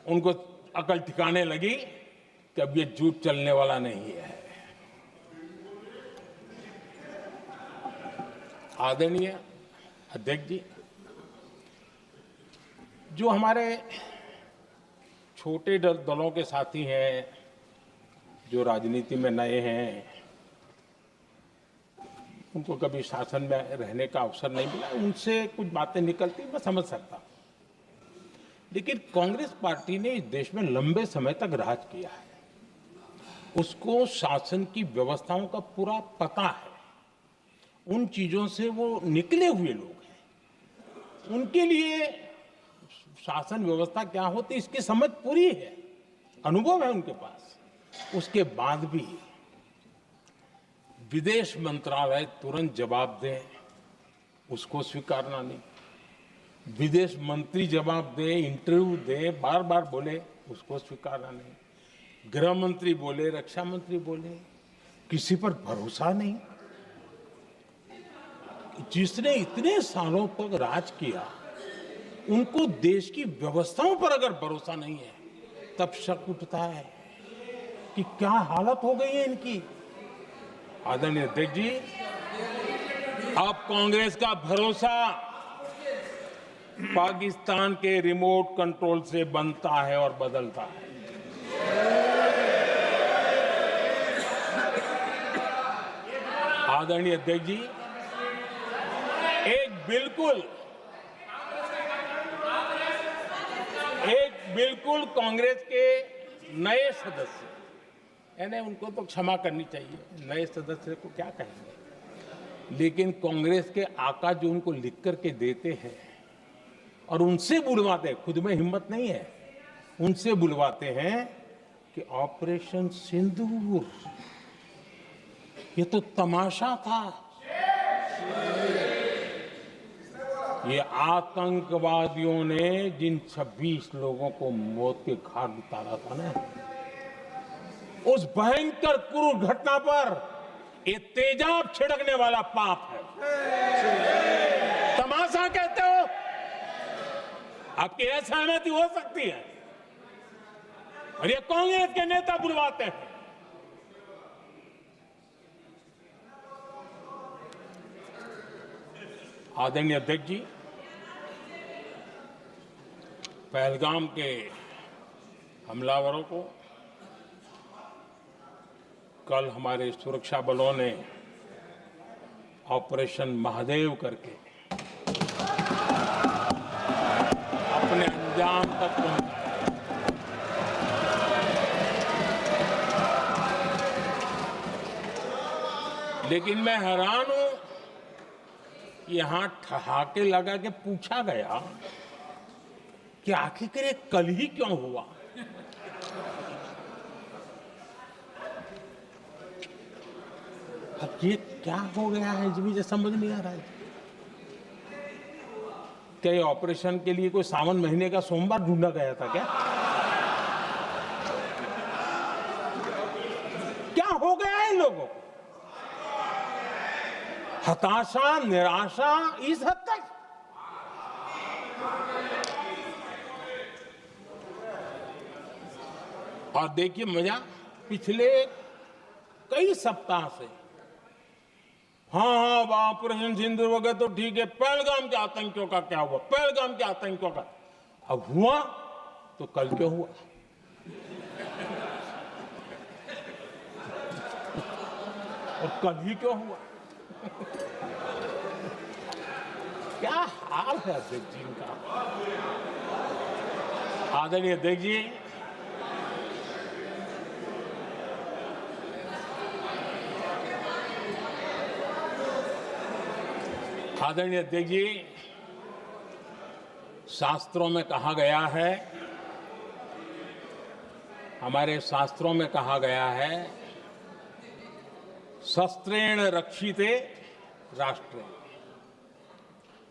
उनको अकल ठिकाने लगी कि अब ये झूठ चलने वाला नहीं है। आदरणीय अध्यक्ष जी, जो हमारे छोटे दलों के साथी हैं, जो राजनीति में नए हैं, उनको कभी शासन में रहने का अवसर नहीं मिला, उनसे कुछ बातें निकलती मैं समझ सकता हूं। लेकिन कांग्रेस पार्टी ने इस देश में लंबे समय तक राज किया है, उसको शासन की व्यवस्थाओं का पूरा पता है, उन चीजों से वो निकले हुए लोग हैं, उनके लिए शासन व्यवस्था क्या होती इसकी समझ पूरी है, अनुभव है उनके पास। उसके बाद भी विदेश मंत्रालय तुरंत जवाब दे, उसको स्वीकारना नहीं, विदेश मंत्री जवाब दे, इंटरव्यू दे, बार बार बोले, उसको स्वीकारना नहीं, गृह मंत्री बोले, रक्षा मंत्री बोले, किसी पर भरोसा नहीं। जिसने इतने सालों तक राज किया, उनको देश की व्यवस्थाओं पर अगर भरोसा नहीं है, तब शक उठता है कि क्या हालत हो गई है इनकी। आदरणीय अध्यक्ष जी, अब कांग्रेस का भरोसा पाकिस्तान के रिमोट कंट्रोल से बनता है और बदलता है। आदरणीय अध्यक्ष जी, एक बिल्कुल कांग्रेस के नए सदस्य, यानी उनको तो क्षमा करनी चाहिए, नए सदस्य को क्या कहेंगे, लेकिन कांग्रेस के आका जो उनको लिख करके देते हैं और उनसे बुलवाते हैं, खुद में हिम्मत नहीं है, उनसे बुलवाते हैं कि ऑपरेशन सिंदूर ये तो तमाशा था, ये आतंकवादियों ने जिन 26 लोगों को मौत के घाट उतारा था ना, उस भयंकर क्रूर घटना पर ये तेजाब छिड़कने वाला पाप है। तमाशा कहते हो? आपकी असहमति हो सकती है, और ये कांग्रेस के नेता बुलवाते हैं। आदरणीय अध्यक्ष जी, पहलगाम के हमलावरों को कल हमारे सुरक्षा बलों ने ऑपरेशन महादेव करके अपने अंजाम तक पहुंचाया। लेकिन मैं हैरान हूं, यहां ठहाके लगा के पूछा गया कि आखिर ये कल ही क्यों हुआ। अब ये क्या हो गया है, मुझे समझ नहीं आ रहा है। क्या ये ऑपरेशन के लिए कोई सावन महीने का सोमवार ढूंढा गया था क्या? क्या हो गया है इन लोगों को? हताशा, निराशा इस हद तक। और देखिए मजा, पिछले कई सप्ताह से हाँ ऑपरेशन सिंदूर वगैरह तो ठीक है, पहलगाम के आतंकियों का क्या हुआ, पहलगाम के आतंकियों का अब हुआ तो कल क्यों हुआ। और कल ही क्यों हुआ। क्या हाल है अध्यक्ष जी का। आदरणीय अध्यक्ष जी, आदरणीय अध्यक्ष जी, शास्त्रों में कहा गया है, हमारे शास्त्रों में कहा गया है, शस्त्रेण रक्षिते राष्ट्रे,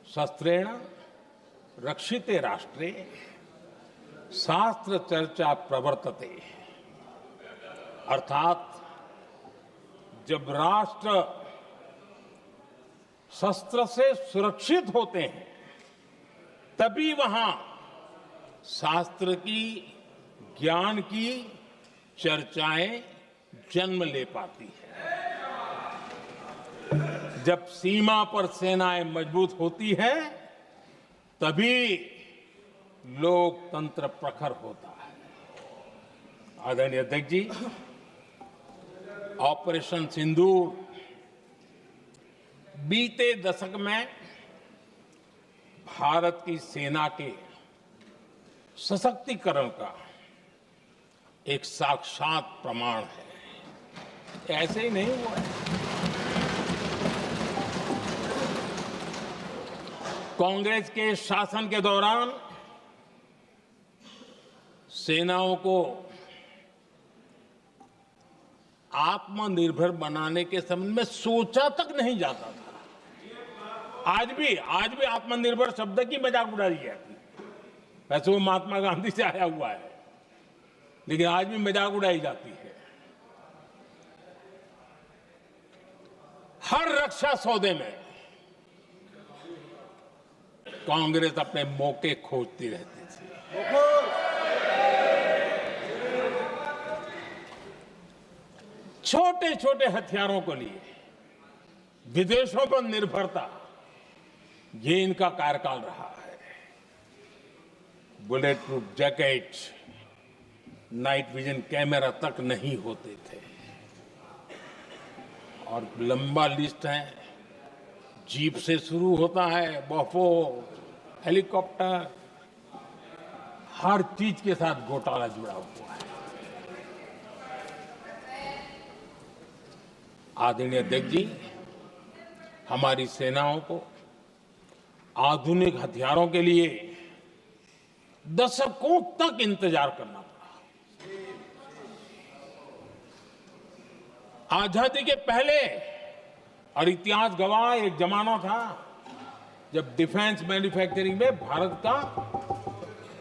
शस्त्रेण रक्षिते राष्ट्रे शास्त्र चर्चा प्रवर्तते। अर्थात जब राष्ट्र शस्त्र से सुरक्षित होते हैं तभी वहां शास्त्र की, ज्ञान की चर्चाएं जन्म ले पाती है। जब सीमा पर सेनाएं मजबूत होती है तभी लोकतंत्र प्रखर होता है। आदरणीय अध्यक्ष जी, ऑपरेशन सिंदूर बीते दशक में भारत की सेना के सशक्तिकरण का एक साक्षात प्रमाण है। ऐसे ही नहीं हुआ है। कांग्रेस के शासन के दौरान सेनाओं को आत्मनिर्भर बनाने के संबंध में सोचा तक नहीं जाता था। आज भी आत्मनिर्भर शब्द की मजाक उड़ाई जाती है। वैसे वो महात्मा गांधी से आया हुआ है, लेकिन आज भी मजाक उड़ाई जाती है। हर रक्षा सौदे में कांग्रेस अपने मौके खोजती रहती थी। छोटे छोटे हथियारों को लिए विदेशों पर निर्भरता, ये इनका कार्यकाल रहा है। Bullet proof jacket, night vision camera तक नहीं होते थे। और लंबा लिस्ट है, जीप से शुरू होता है, बफोर, हेलीकॉप्टर, हर चीज के साथ घोटाला जुड़ा हुआ है। आदरणीय अध्यक्ष जी, हमारी सेनाओं को आधुनिक हथियारों के लिए दशकों तक इंतजार करना पड़ा। आजादी के पहले, और इतिहास गवाह, एक जमाना था जब डिफेंस मैन्युफैक्चरिंग में भारत का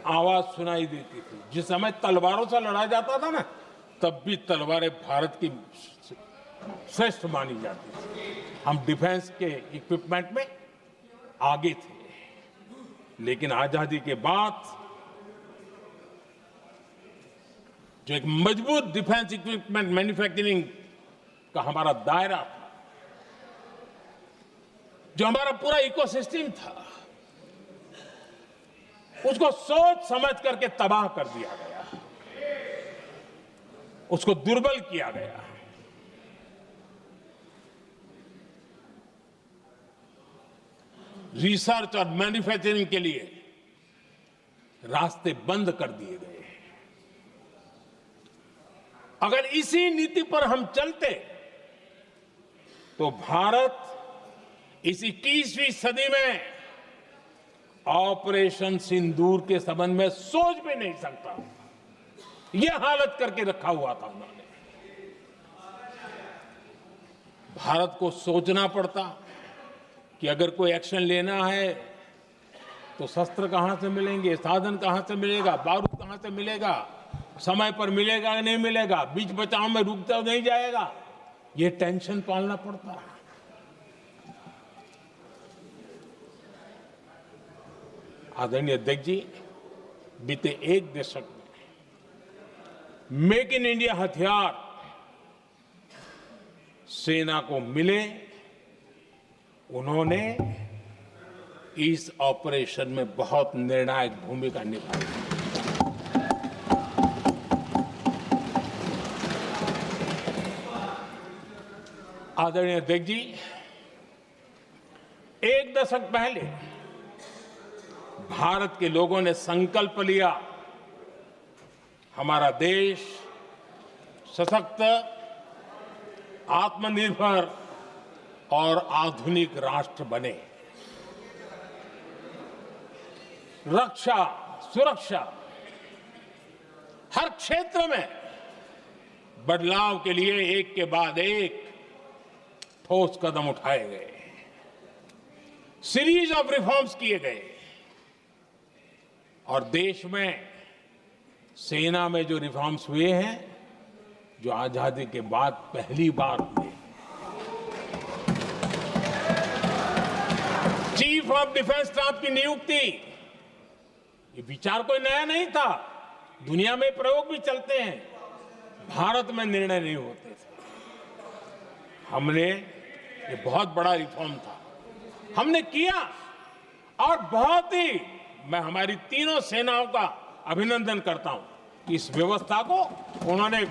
आवाज सुनाई देती थी। जिस समय तलवारों से लड़ा जाता था ना, तब भी तलवारें भारत की श्रेष्ठ मानी जाती थी। हम डिफेंस के इक्विपमेंट में आगे थे। लेकिन आजादी के बाद जो एक मजबूत डिफेंस इक्विपमेंट मैन्युफैक्चरिंग का हमारा दायरा था, जो हमारा पूरा इकोसिस्टम था, उसको सोच समझ करके तबाह कर दिया गया, उसको दुर्बल किया गया। रिसर्च और मैन्युफैक्चरिंग के लिए रास्ते बंद कर दिए गए। अगर इसी नीति पर हम चलते तो भारत इस 21वीं सदी में ऑपरेशन सिंदूर के संबंध में सोच भी नहीं सकता। यह हालत करके रखा हुआ था उन्होंने। भारत को सोचना पड़ता कि अगर कोई एक्शन लेना है तो शस्त्र कहां से मिलेंगे, साधन कहां से मिलेगा, बारूद कहां से मिलेगा, समय पर मिलेगा या नहीं मिलेगा, बीच बचाव में रुकता नहीं जाएगा, ये टेंशन पालना पड़ता है। आदरणीय अध्यक्ष जी, बीते एक दशक में मेक इन इंडिया हथियार सेना को मिले, उन्होंने इस ऑपरेशन में बहुत निर्णायक भूमिका निभाई। आदरणीय अध्यक्ष जी, एक दशक पहले भारत के लोगों ने संकल्प लिया, हमारा देश सशक्त, आत्मनिर्भर और आधुनिक राष्ट्र बने। रक्षा, सुरक्षा, हर क्षेत्र में बदलाव के लिए एक के बाद एक ठोस कदम उठाए गए, सीरीज ऑफ रिफॉर्म्स किए गए और देश में सेना में जो रिफॉर्म्स हुए हैं, जो आजादी के बाद पहली बार हुए। चीफ ऑफ डिफेंस स्टाफ की नियुक्ति, ये विचार कोई नया नहीं था, दुनिया में प्रयोग भी चलते हैं, भारत में निर्णय नहीं होते थे। हमने, ये बहुत बड़ा रिफॉर्म था, हमने किया और बहुत ही, मैं हमारी तीनों सेनाओं का अभिनंदन करता हूं कि इस व्यवस्था को उन्होंने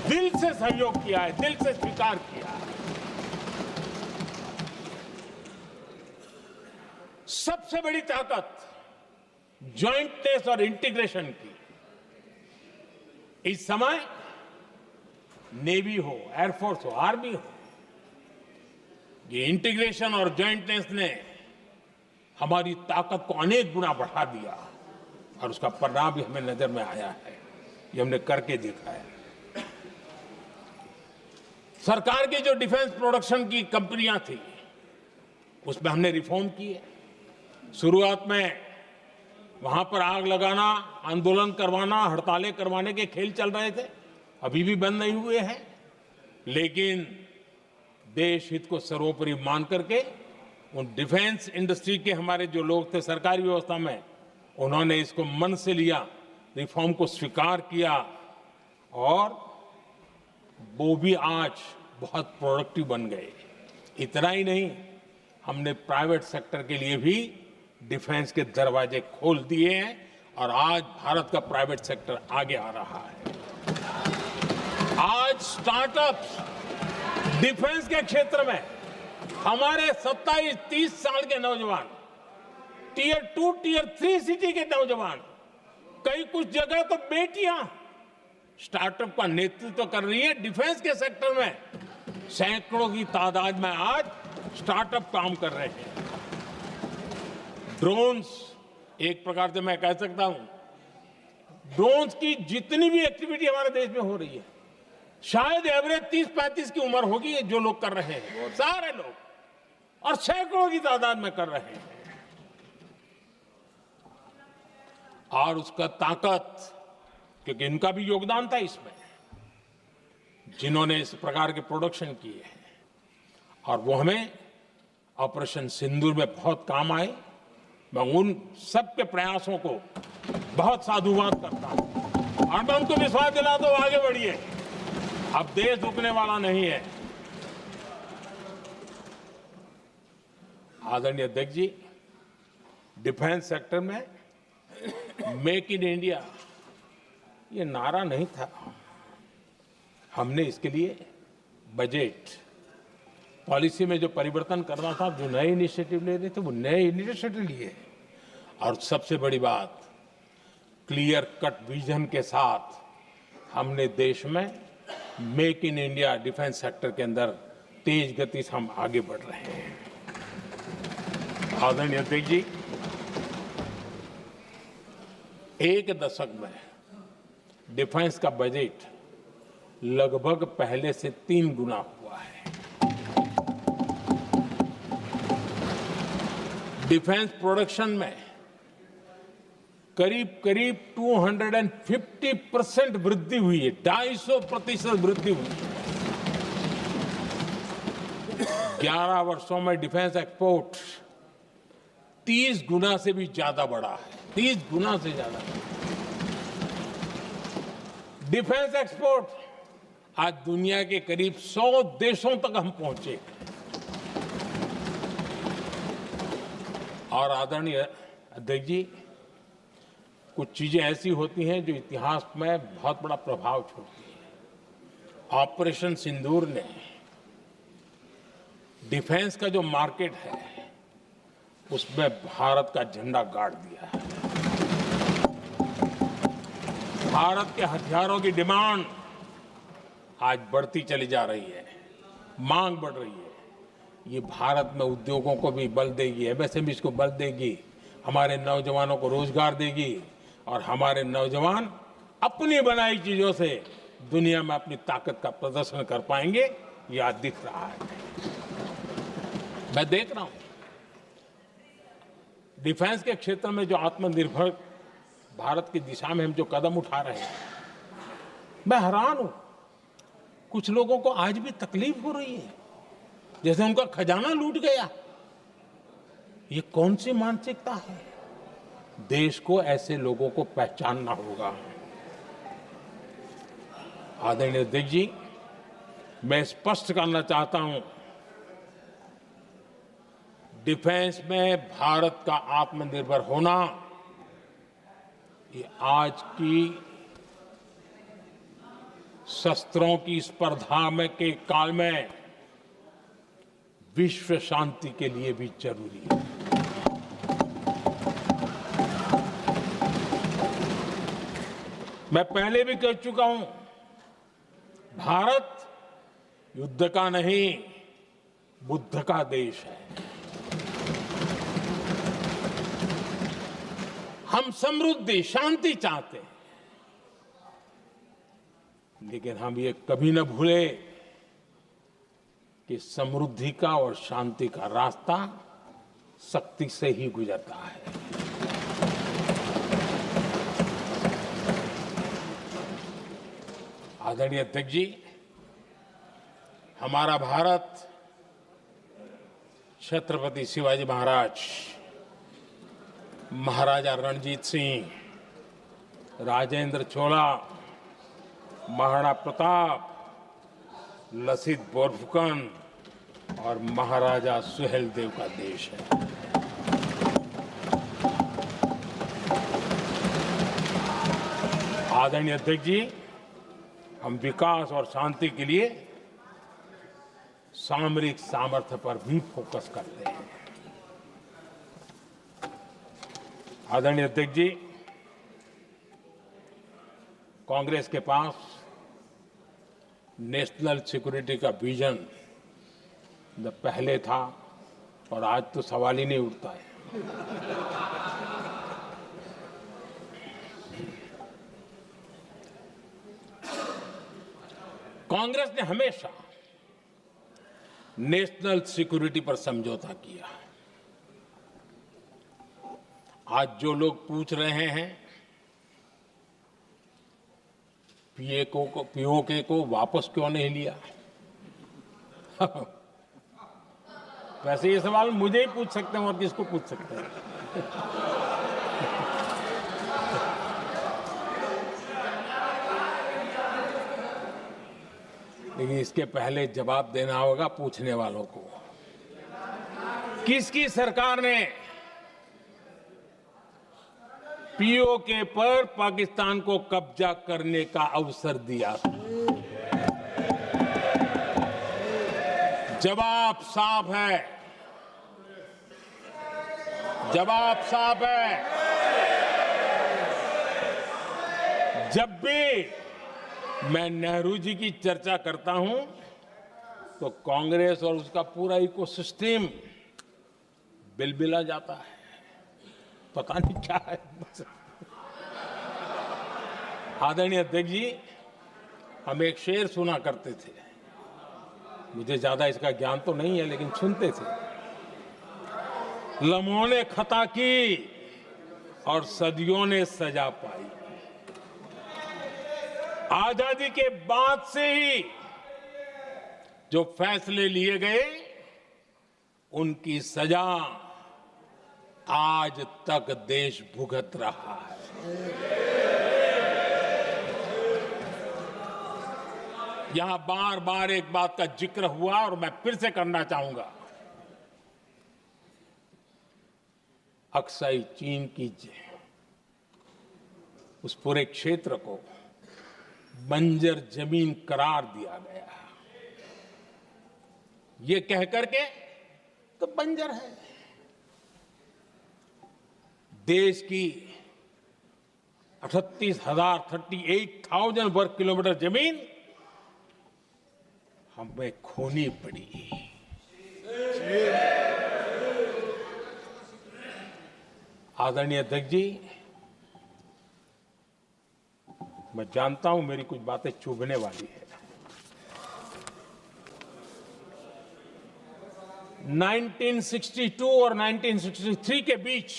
दिल से सहयोग किया है, दिल से स्वीकार किया है। सबसे बड़ी ताकत ज्वाइंटनेस और इंटीग्रेशन की। इस समय नेवी हो, एयरफोर्स हो, आर्मी हो, ये इंटीग्रेशन और ज्वाइंटनेस ने हमारी ताकत को अनेक गुना बढ़ा दिया और उसका परिणाम भी हमें नजर में आया है, ये हमने करके देखा है। सरकार की जो डिफेंस प्रोडक्शन की कंपनियां थी, उसमें हमने रिफॉर्म किए। शुरुआत में वहां पर आग लगाना, आंदोलन करवाना, हड़तालें करवाने के खेल चल रहे थे, अभी भी बंद नहीं हुए हैं, लेकिन देश हित को सर्वोपरि मान करके उन डिफेंस इंडस्ट्री के हमारे जो लोग थे सरकारी व्यवस्था में, उन्होंने इसको मन से लिया, रिफॉर्म को स्वीकार किया और वो भी आज बहुत प्रोडक्टिव बन गए। इतना ही नहीं, हमने प्राइवेट सेक्टर के लिए भी डिफेंस के दरवाजे खोल दिए हैं और आज भारत का प्राइवेट सेक्टर आगे आ रहा है। आज स्टार्टअप्स डिफेंस के क्षेत्र में हमारे 27-30 साल के नौजवान, टियर 2, टियर 3 सिटी के नौजवान, कई कुछ जगह तो बेटियां स्टार्टअप का नेतृत्व कर रही है। डिफेंस के सेक्टर में सैकड़ों की तादाद में आज स्टार्टअप काम कर रहे हैं। ड्रोन्स, एक प्रकार से मैं कह सकता हूं, ड्रोन्स की जितनी भी एक्टिविटी हमारे देश में हो रही है, शायद एवरेज 30-35 की उम्र होगी जो लोग कर रहे हैं, सारे लोग, और सैकड़ों की तादाद में कर रहे हैं। और उसका ताकत, क्योंकि इनका भी योगदान था इसमें, जिन्होंने इस प्रकार के प्रोडक्शन किए हैं, और वो हमें ऑपरेशन सिंदूर में बहुत काम आए। मैं उन सबके प्रयासों को बहुत साधुवाद करता हूं और मैं उनको विश्वास दिलाता हूं, आगे बढ़िए, अब देश रुकने वाला नहीं है। आदरणीय अध्यक्ष जी, डिफेंस सेक्टर में मेक इन इंडिया ये नारा नहीं था, हमने इसके लिए बजट पॉलिसी में जो परिवर्तन करना था, जो नए इनिशिएटिव ले रहे थे, वो नए इनिशिएटिव लिए। और सबसे बड़ी बात, क्लियर कट विजन के साथ हमने देश में make in India defence sector के अंदर तेज गति से हम आगे बढ़ रहे हैं। आदरणीय अध्यक्ष जी, एक दशक में डिफेंस का बजट लगभग पहले से 3 गुना हुआ है। डिफेंस प्रोडक्शन में करीब 250% वृद्धि हुई है, 250% वृद्धि हुई है। 11 वर्षों में डिफेंस एक्सपोर्ट 30 गुना से भी ज्यादा बढ़ा है, 30 गुना से ज्यादा। डिफेंस एक्सपोर्ट आज दुनिया के करीब 100 देशों तक हम पहुंचे। और आदरणीय अध्यक्ष जी, कुछ चीजें ऐसी होती हैं जो इतिहास में बहुत बड़ा प्रभाव छोड़ती हैं। ऑपरेशन सिंदूर ने डिफेंस का जो मार्केट है, उसमें भारत का झंडा गाड़ दिया है। भारत के हथियारों की डिमांड आज बढ़ती चली जा रही है, मांग बढ़ रही है। ये भारत में उद्योगों को भी बल देगी, एमएसएमई को बल देगी, हमारे नौजवानों को रोजगार देगी और हमारे नौजवान अपनी बनाई चीजों से दुनिया में अपनी ताकत का प्रदर्शन कर पाएंगे। ये आज दिख रहा है। मैं देख रहा हूं डिफेंस के क्षेत्र में जो आत्मनिर्भर भारत की दिशा में हम जो कदम उठा रहे हैं, मैं हैरान हूं। कुछ लोगों को आज भी तकलीफ हो रही है, जैसे उनका खजाना लूट गया। ये कौन सी मानसिकता है? देश को ऐसे लोगों को पहचानना होगा। आदरणीय अध्यक्ष जी, मैं स्पष्ट करना चाहता हूं, डिफेंस में भारत का आत्मनिर्भर होना ये आज की शस्त्रों की स्पर्धा में के काल में विश्व शांति के लिए भी जरूरी है। मैं पहले भी कह चुका हूं, भारत युद्ध का नहीं, बुद्ध का देश है। हम समृद्धि, शांति चाहते हैं, लेकिन हम ये कभी न भूले कि समृद्धि का और शांति का रास्ता शक्ति से ही गुजरता है। आदरणीय अध्यक्ष जी, हमारा भारत छत्रपति शिवाजी महाराज, महाराजा रणजीत सिंह, राजेंद्र चोला, महाराणा प्रताप, लसित बोरफुकन और महाराजा सुहेलदेव का देश है। आदरणीय अध्यक्ष जी, हम विकास और शांति के लिए सामरिक सामर्थ्य पर भी फोकस करते हैं। आदरणीय अध्यक्ष जी, कांग्रेस के पास नेशनल सिक्योरिटी का विजन पहले था और आज तो सवाल ही नहीं उठता है। कांग्रेस ने हमेशा नेशनल सिक्योरिटी पर समझौता किया। आज जो लोग पूछ रहे हैं पीओके को वापस क्यों नहीं लिया, वैसे ये सवाल मुझे ही पूछ सकते हैं और किसको पूछ सकते हैं। लेकिन इसके पहले जवाब देना होगा पूछने वालों को। किसकी सरकार ने पीओके पर पाकिस्तान को कब्जा करने का अवसर दिया? जवाब साफ है, जवाब साफ है। जब भी मैं नेहरू जी की चर्चा करता हूं तो कांग्रेस और उसका पूरा इकोसिस्टम बिलबिला जाता है, पता नहीं क्या है। आदरणीय अध्यक्ष जी, हम एक शेर सुना करते थे, मुझे ज्यादा इसका ज्ञान तो नहीं है लेकिन सुनते थे। लम्हों ने खता की और सदियों ने सजा पाई। आजादी के बाद से ही जो फैसले लिए गए उनकी सजा आज तक देश भुगत रहा है। यहां बार बार एक बात का जिक्र हुआ और मैं फिर से करना चाहूंगा। अक्साई चीन की उस पूरे क्षेत्र को बंजर जमीन करार दिया गया, ये कहकर के तो बंजर है। देश की 38,000 वर्ग किलोमीटर जमीन हमें खोनी पड़ी। आदरणीय अध्यक्ष जी, मैं जानता हूं मेरी कुछ बातें चुभने वाली है, 1962 और 1963 के बीच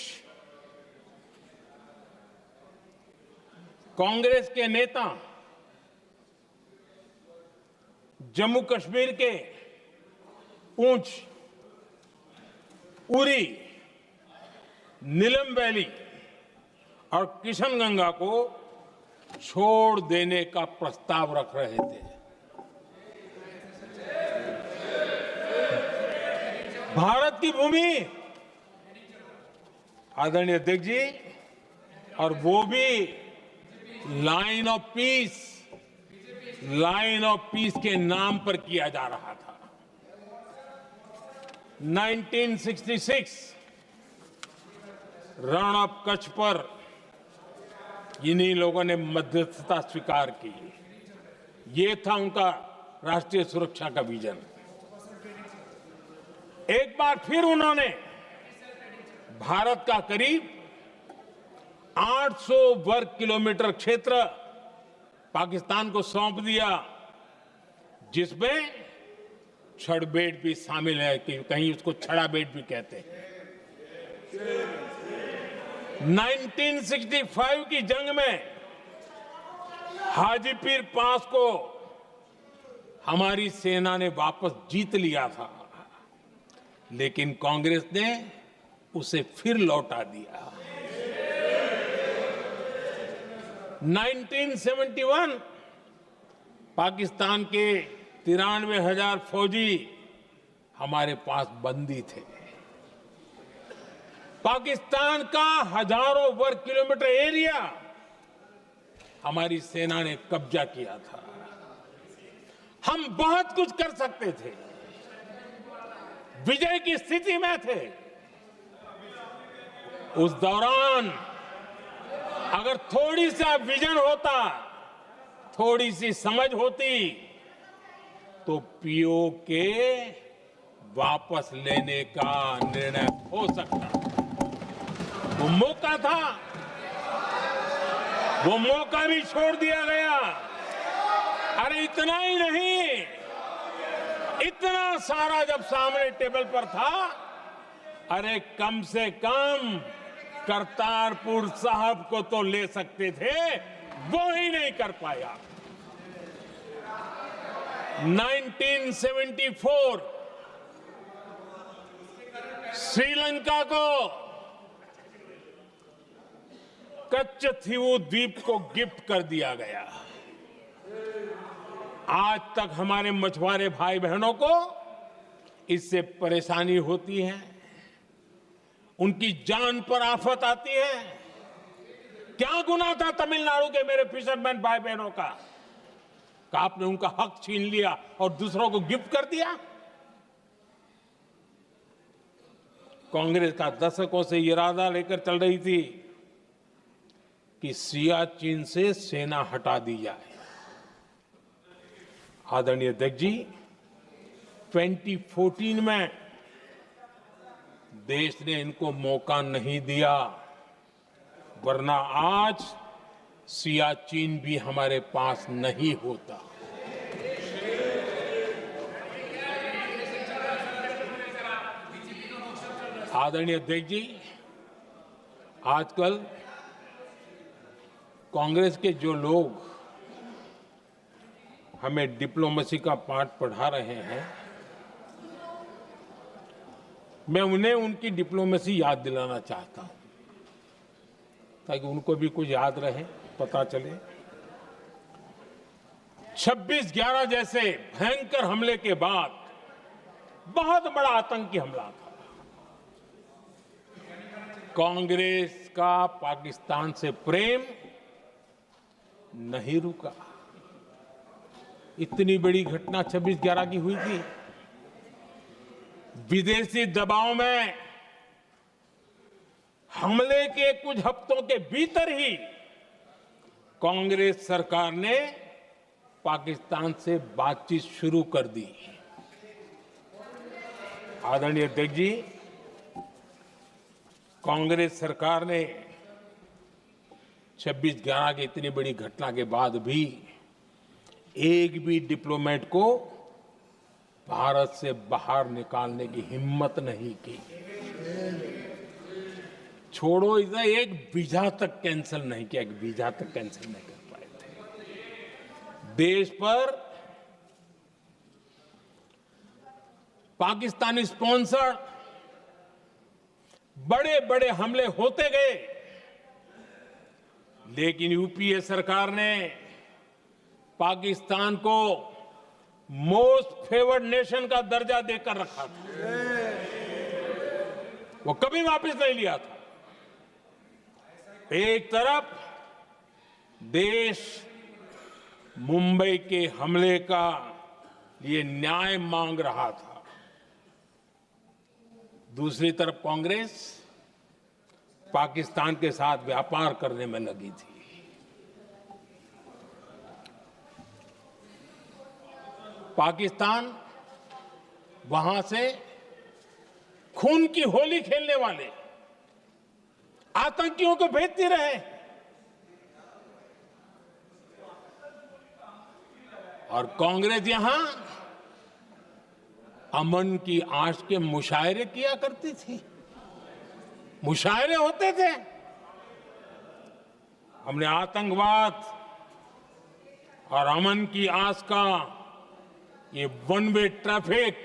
कांग्रेस के नेता जम्मू कश्मीर के पूंछ, उरी, नीलम वैली और किशनगंगा को छोड़ देने का प्रस्ताव रख रहे थे। भारत की भूमि, आदरणीय अध्यक्ष जी, और वो भी लाइन ऑफ पीस के नाम पर किया जा रहा था। 1966 रण ऑफ कच्छ पर इन्हीं लोगों ने मध्यस्थता स्वीकार की। ये था उनका राष्ट्रीय सुरक्षा का विजन। एक बार फिर उन्होंने भारत का करीब 800 वर्ग किलोमीटर क्षेत्र पाकिस्तान को सौंप दिया, जिसमें छड़बेट भी शामिल है, कि कहीं उसको छड़ाबेट भी कहते हैं। 1965 की जंग में हाजीपीर पास को हमारी सेना ने वापस जीत लिया था, लेकिन कांग्रेस ने उसे फिर लौटा दिया। 1971 पाकिस्तान के 93,000 फौजी हमारे पास बंदी थे। पाकिस्तान का हजारों वर्ग किलोमीटर एरिया हमारी सेना ने कब्जा किया था। हम बहुत कुछ कर सकते थे, विजय की स्थिति में थे। उस दौरान अगर थोड़ी सा विजन होता, थोड़ी सी समझ होती, तो पीओके वापस लेने का निर्णय हो सकता। वो मौका था, वो मौका भी छोड़ दिया गया। अरे इतना ही नहीं, इतना सारा जब सामने टेबल पर था, अरे कम से कम करतारपुर साहब को तो ले सकते थे, वो ही नहीं कर पाया। 1974 श्रीलंका को कच्चथीवू द्वीप को गिफ्ट कर दिया गया। आज तक हमारे मछुआरे भाई बहनों को इससे परेशानी होती है, उनकी जान पर आफत आती है। क्या गुनाह था तमिलनाडु के मेरे फिशरमैन भाई बहनों का, कि आपने उनका हक छीन लिया और दूसरों को गिफ्ट कर दिया? कांग्रेस का दशकों से इरादा लेकर चल रही थी कि सियाचिन से सेना हटा दी जाए। आदरणीय अध्यक्ष जी, 2014 में देश ने इनको मौका नहीं दिया, वरना आज सियाचिन भी हमारे पास नहीं होता। आदरणीय अध्यक्ष जी, आजकल कांग्रेस के जो लोग हमें डिप्लोमेसी का पाठ पढ़ा रहे हैं, मैं उन्हें उनकी डिप्लोमेसी याद दिलाना चाहता हूं, ताकि उनको भी कुछ याद रहे, पता चले। 26/11 जैसे भयंकर हमले के बाद बहुत बड़ा आतंकी हमला था। कांग्रेस का पाकिस्तान से प्रेम नहीं रुका। इतनी बड़ी घटना 26/11 की हुई थी। विदेशी दबाव में हमले के कुछ हफ्तों के भीतर ही कांग्रेस सरकार ने पाकिस्तान से बातचीत शुरू कर दी। आदरणीय अध्यक्ष जी, कांग्रेस सरकार ने 26/11 की इतनी बड़ी घटना के बाद भी एक भी डिप्लोमेट को भारत से बाहर निकालने की हिम्मत नहीं की। छोड़ो इधर, एक वीजा तक कैंसिल नहीं किया, एक वीजा तक कैंसिल नहीं कर पाए थे। देश पर पाकिस्तानी स्पॉन्सर बड़े बड़े हमले होते गए, लेकिन यूपीए सरकार ने पाकिस्तान को मोस्ट फेवर्ड नेशन का दर्जा देकर रखा था। वो कभी वापस नहीं लिया था। एक तरफ देश मुंबई के हमले का ये न्याय मांग रहा था, दूसरी तरफ कांग्रेस पाकिस्तान के साथ व्यापार करने में लगी थी। पाकिस्तान वहां से खून की होली खेलने वाले आतंकियों को भेजते रहे, और कांग्रेस यहां अमन की आश के मुशायरे किया करती थी। मुशायरे होते थे। हमने आतंकवाद और अमन की आस का ये वन वे ट्रैफिक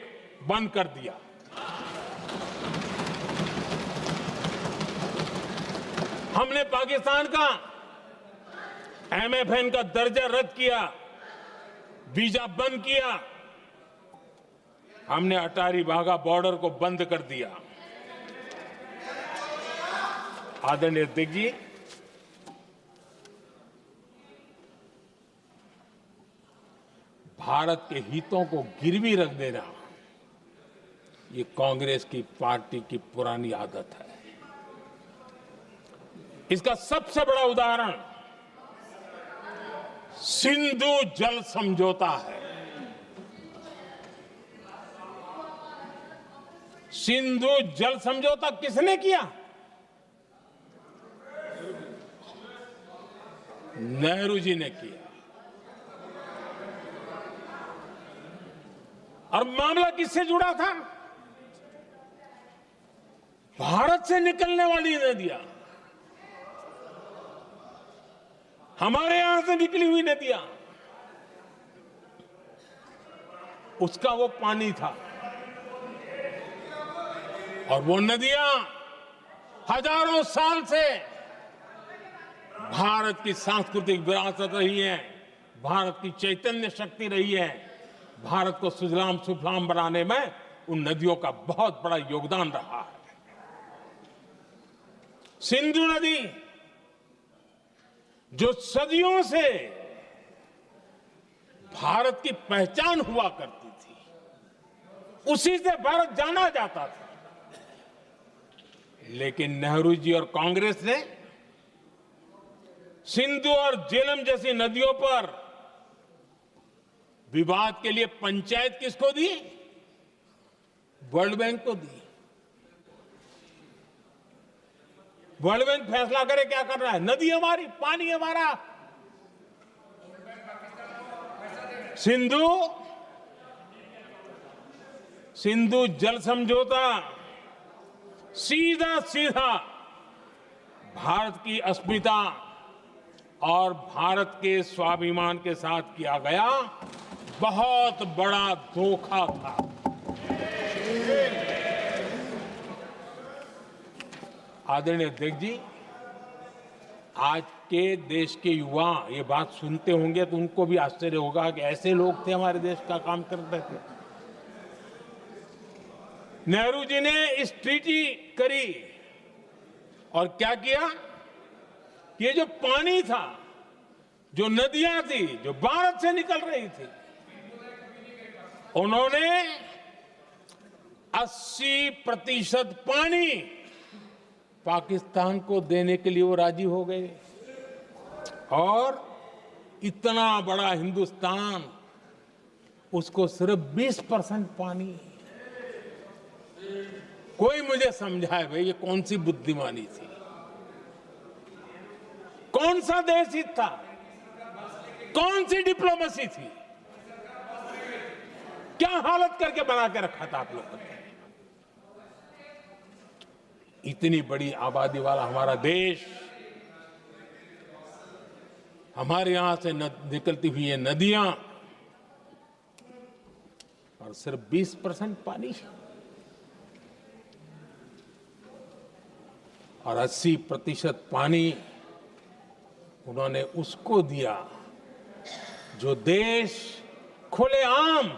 बंद कर दिया। हमने पाकिस्तान का एमएफएन का दर्जा रद्द किया, वीजा बंद किया। हमने अटारी वाघा बॉर्डर को बंद कर दिया। आदरणीय अध्यक्ष जी, भारत के हितों को गिरवी रख देना ये कांग्रेस की पार्टी की पुरानी आदत है। इसका सबसे बड़ा उदाहरण सिंधु जल समझौता है। सिंधु जल समझौता किसने किया? नेहरू जी ने किया। और मामला किससे जुड़ा था? भारत से निकलने वाली नदियां, हमारे यहां से निकली हुई नदियां, उसका वो पानी था। और वो नदियां हजारों साल से भारत की सांस्कृतिक विरासत रही है, भारत की चैतन्य शक्ति रही है। भारत को सुजलाम सुफलाम बनाने में उन नदियों का बहुत बड़ा योगदान रहा है। सिंधु नदी जो सदियों से भारत की पहचान हुआ करती थी, उसी से भारत जाना जाता था। लेकिन नेहरू जी और कांग्रेस ने सिंधु और झेलम जैसी नदियों पर विवाद के लिए पंचायत किसको दी? वर्ल्ड बैंक को दी। वर्ल्ड बैंक फैसला करे क्या कर रहा है। नदी हमारी, पानी हमारा। सिंधु जल समझौता सीधा सीधा भारत की अस्मिता और भारत के स्वाभिमान के साथ किया गया बहुत बड़ा धोखा था। आदरणीय अध्यक्ष जी, आज के देश के युवा ये बात सुनते होंगे तो उनको भी आश्चर्य होगा कि ऐसे लोग थे हमारे देश का काम करते थे। नेहरू जी ने इस ट्रीटी करी और क्या किया? ये जो पानी था, जो नदियां थी, जो भारत से निकल रही थी, उन्होंने 80% पानी पाकिस्तान को देने के लिए वो राजी हो गए। और इतना बड़ा हिंदुस्तान, उसको सिर्फ 20% पानी। कोई मुझे समझाए भाई ये कौन सी बुद्धिमानी थी, कौन सा देश हित था, कौन सी डिप्लोमेसी थी क्या हालत करके बना के रखा था आप लोगों ने। इतनी बड़ी आबादी वाला हमारा देश, हमारे यहां से निकलती हुई ये नदियां, और सिर्फ 20% पानी, और 80% पानी उन्होंने उसको दिया जो देश खुलेआम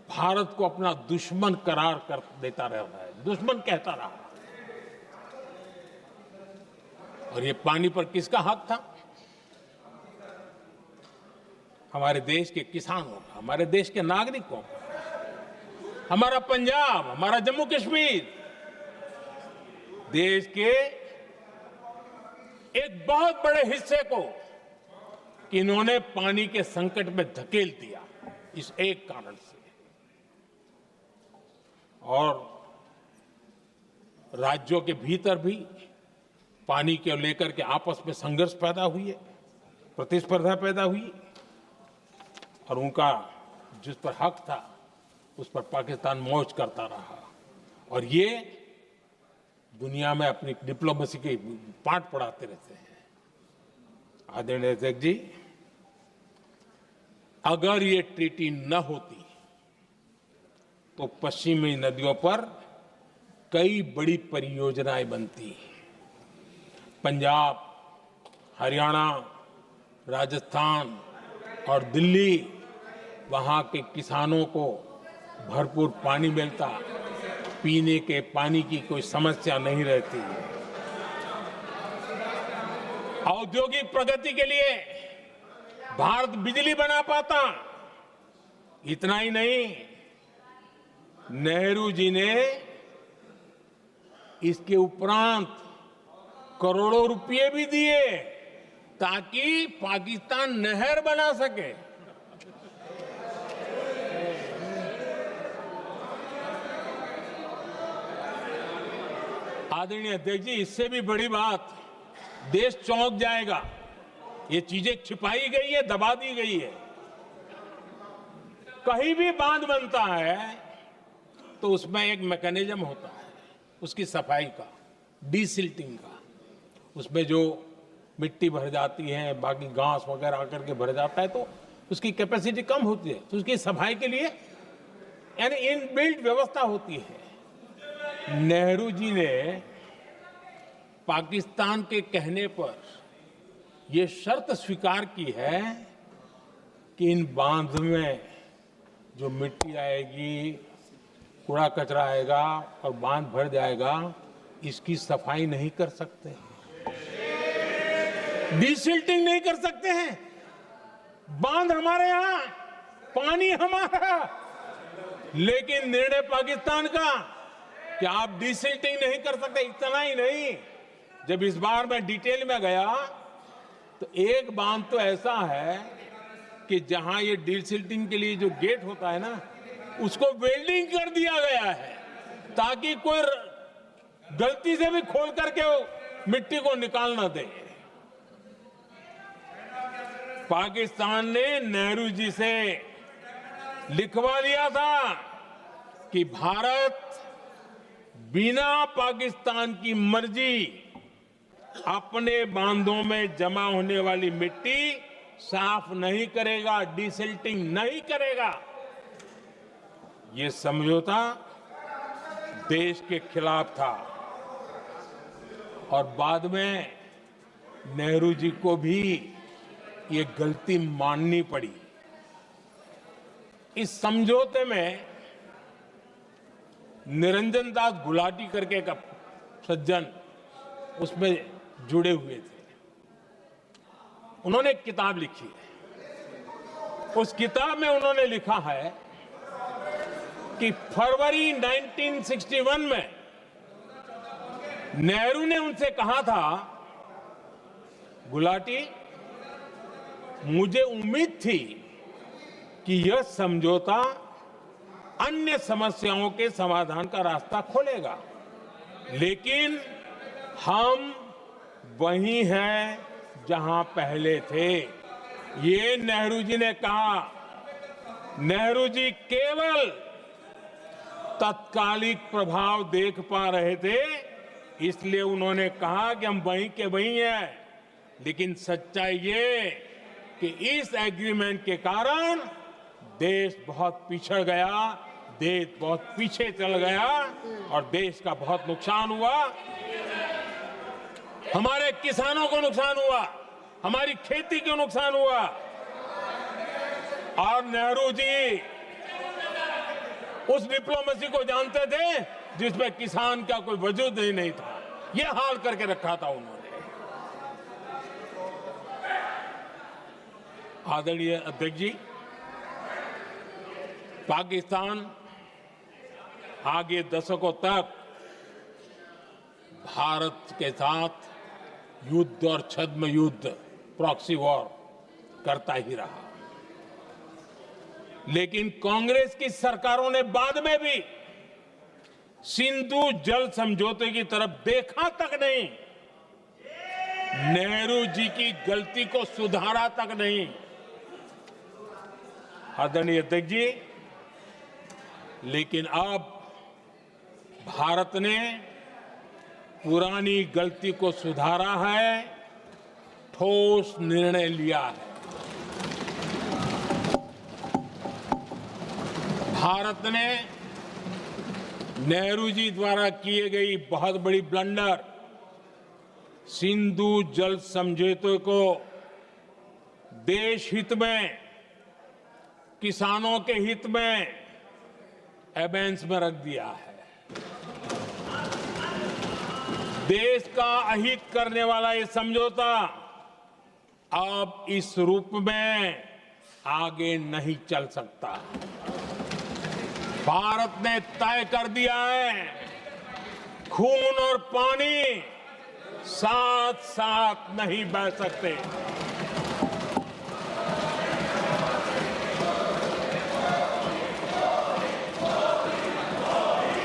भारत को अपना दुश्मन करार कर देता रहा है, दुश्मन कहता रहा। और ये पानी पर किसका हक था? हमारे देश के किसानों का, हमारे देश के नागरिकों का। हमारा पंजाब, हमारा जम्मू कश्मीर देश के एक बहुत बड़े हिस्से को इन्होंने पानी के संकट में धकेल दिया, इस एक कारण से। और राज्यों के भीतर भी पानी को लेकर के आपस में संघर्ष पैदा हुई है, प्रतिस्पर्धा पैदा हुई, और उनका जिस पर हक था उस पर पाकिस्तान मौज करता रहा। और ये दुनिया में अपनी डिप्लोमेसी के पाठ पढ़ाते रहते हैं। आदरणीय अध्यक्ष जी, अगर ये ट्रीटी न होती तो पश्चिमी नदियों पर कई बड़ी परियोजनाएं बनती। पंजाब, हरियाणा, राजस्थान और दिल्ली, वहां के किसानों को भरपूर पानी मिलता, पीने के पानी की कोई समस्या नहीं रहती। औद्योगिक प्रगति के लिए भारत बिजली बना पाता। इतना ही नहीं, नेहरू जी ने इसके उपरांत करोड़ों रुपए भी दिए ताकि पाकिस्तान नहर बना सके। आदरणीय अध्यक्ष जी, इससे भी बड़ी बात, देश चौंक जाएगा। ये चीजें छिपाई गई है, दबा दी गई है। कहीं भी बांध बनता है तो उसमें एक मैकेनिज्म होता है उसकी सफाई का, डीसिल्टिंग का। उसमें जो मिट्टी भर जाती है, बाकी घास वगैरह आकर के भर जाता है, तो उसकी कैपेसिटी कम होती है, तो उसकी सफाई के लिए यानी इनबिल्ट व्यवस्था होती है। नेहरू जी ने पाकिस्तान के कहने पर यह शर्त स्वीकार की है कि इन बांध में जो मिट्टी आएगी, कूड़ा कचरा आएगा और बांध भर जाएगा, इसकी सफाई नहीं कर सकते, डीसिल्टिंग नहीं कर सकते हैं। बांध हमारे यहां, पानी हमारा, लेकिन निर्णय पाकिस्तान का कि आप डीसिल्टिंग नहीं कर सकते। इतना ही नहीं, जब इस बार मैं डिटेल में गया तो एक बांध तो ऐसा है कि जहां ये डीसिल्टिंग के लिए जो गेट होता है ना, उसको वेल्डिंग कर दिया गया है ताकि कोई गलती से भी खोल करके वो मिट्टी को निकाल ना दे। पाकिस्तान ने नेहरू जी से लिखवा लिया था कि भारत बिना पाकिस्तान की मर्जी अपने बांधों में जमा होने वाली मिट्टी साफ नहीं करेगा, डीसिल्टिंग नहीं करेगा। ये समझौता देश के खिलाफ था और बाद में नेहरू जी को भी ये गलती माननी पड़ी। इस समझौते में निरंजन दास गुलाटी करके का सज्जन उसमें जुड़े हुए थे। उन्होंने एक किताब लिखी है। उस किताब में उन्होंने लिखा है कि फरवरी 1961 में नेहरू ने उनसे कहा था, गुलाटी, मुझे उम्मीद थी कि यह समझौता अन्य समस्याओं के समाधान का रास्ता खोलेगा, लेकिन हम वहीं हैं जहां पहले थे। ये नेहरू जी ने कहा नेहरू जी केवल तत्कालिक प्रभाव देख पा रहे थे, इसलिए उन्होंने कहा कि हम वहीं के वहीं हैं। लेकिन सच्चाई ये कि इस एग्रीमेंट के कारण देश बहुत पिछड़ गया, देश बहुत पीछे चल गया और देश का बहुत नुकसान हुआ। हमारे किसानों को नुकसान हुआ, हमारी खेती को नुकसान हुआ। और नेहरू जी उस डिप्लोमेसी को जानते थे जिसमें किसान का कोई वजूद ही नहीं था। यह हाल करके रखा था उन्होंने। आदरणीय अध्यक्ष जी, पाकिस्तान आगे दशकों तक भारत के साथ युद्ध और छद्म युद्ध, प्रॉक्सी वॉर करता ही रहा। लेकिन कांग्रेस की सरकारों ने बाद में भी सिंधु जल समझौते की तरफ देखा तक नहीं, नेहरू जी की गलती को सुधारा तक नहीं। आदरणीय अध्यक्ष जी, लेकिन अब भारत ने पुरानी गलती को सुधारा है, ठोस निर्णय लिया है। भारत ने नेहरू जी द्वारा किए गई बहुत बड़ी ब्लंडर, सिंधु जल समझौते को देश हित में, किसानों के हित में एबेंस में रख दिया है। देश का अहित करने वाला ये समझौता अब इस रूप में आगे नहीं चल सकता। भारत ने तय कर दिया है, खून और पानी साथ साथ नहीं बह सकते।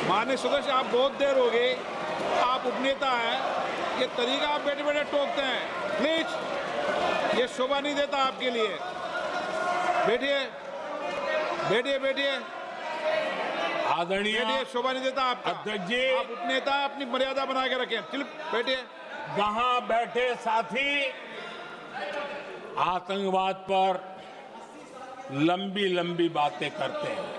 माननीय सदस्य, आप बहुत देर हो गई, आप उपनेता हैं, ये तरीका आप बैठे बैठे टोकते हैं, प्लीज, ये शोभा नहीं देता आपके लिए। बैठिए बैठिए बैठिए आदरणीय बैठिए, शोभा नहीं देता आपका। अध्यक्ष जी, आप उपनेता, अपनी मर्यादा बना के रखें। चलिए बैठिए। वहां बैठे साथी आतंकवाद पर लंबी लंबी बातें करते हैं।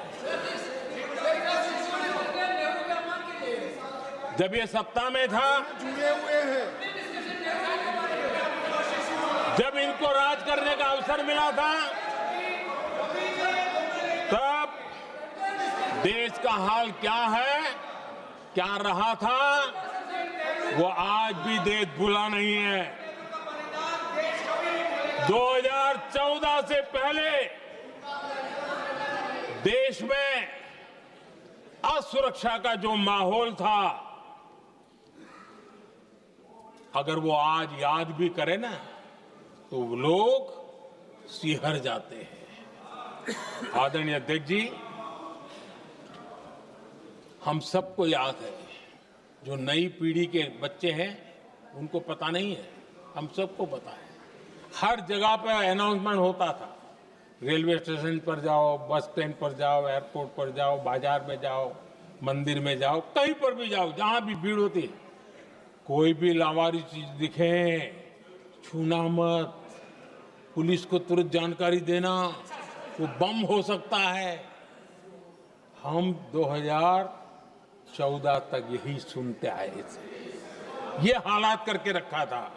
जब ये सत्ता में था, जुड़े हुए हैं। जब इनको राज करने का अवसर मिला था, तब देश का हाल क्या है, क्या रहा था, वो आज भी देश भूला नहीं है। 2014 से पहले देश में असुरक्षा का जो माहौल था, अगर वो आज याद भी करे ना, तो वो लोग सिहर जाते हैं। आदरणीय अध्यक्ष जी, हम सबको याद है, जो नई पीढ़ी के बच्चे हैं उनको पता नहीं है, हम सबको पता है। हर जगह पर अनाउंसमेंट होता था, रेलवे स्टेशन पर जाओ, बस स्टैंड पर जाओ, एयरपोर्ट पर जाओ, बाजार में जाओ, मंदिर में जाओ, कहीं पर भी जाओ, जहां भी भीड़ होती है, कोई भी लावारी चीज दिखे छूना मत, पुलिस को तुरंत जानकारी देना, वो बम हो सकता है। हम 2014 तक यही सुनते आए थे, ये हालात करके रखा था।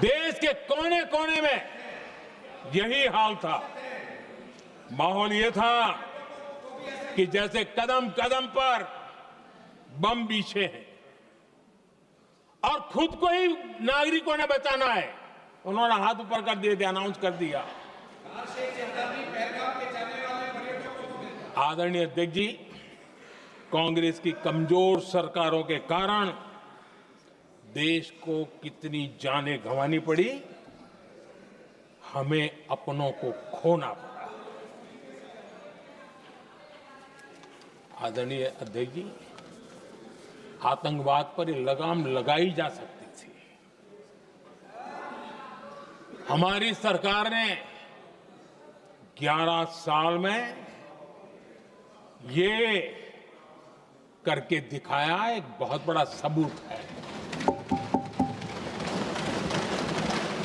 देश के कोने कोने में यही हाल था। माहौल ये था कि जैसे कदम कदम पर बम बिछे हैं और खुद को ही नागरिकों ने बचाना है। उन्होंने हाथ ऊपर कर दिए थे, अनाउंस कर दिया। आदरणीय अध्यक्ष जी, कांग्रेस की कमजोर सरकारों के कारण देश को कितनी जानें गंवानी पड़ी, हमें अपनों को खोना पड़ा। आदरणीय अध्यक्ष जी, आतंकवाद पर ये लगाम लगाई जा सकती थी। हमारी सरकार ने 11 साल में ये करके दिखाया एक बहुत बड़ा सबूत है।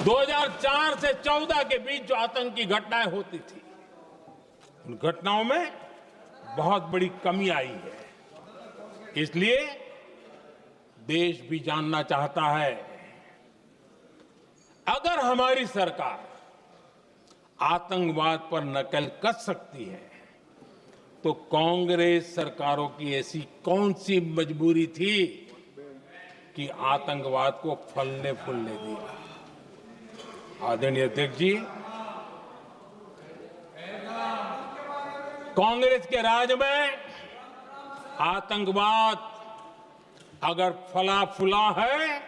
2004 से 14 के बीच जो आतंकी घटनाएं होती थी, उन घटनाओं में बहुत बड़ी कमी आई है। इसलिए देश भी जानना चाहता है, अगर हमारी सरकार आतंकवाद पर नकेल कस सकती है तो कांग्रेस सरकारों की ऐसी कौन सी मजबूरी थी कि आतंकवाद को फलने फूलने दिया। आदरणीय अध्यक्ष जी, कांग्रेस के राज में आतंकवाद अगर फला फूला है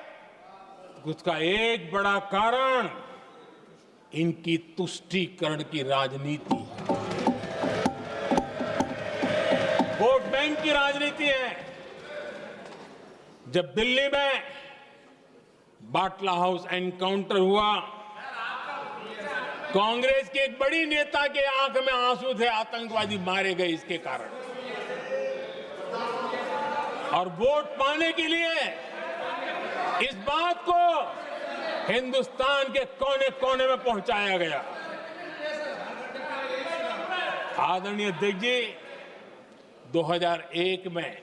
तो उसका एक बड़ा कारण इनकी तुष्टीकरण की राजनीति है, वोट बैंक की राजनीति है। जब दिल्ली में बाटला हाउस एनकाउंटर हुआ, कांग्रेस के एक बड़ी नेता के आंख में आंसू थे, आतंकवादी मारे गए इसके कारण। और वोट पाने के लिए इस बात को हिंदुस्तान के कोने कोने में पहुंचाया गया। आदरणीय अध्यक्ष जी, 2001 में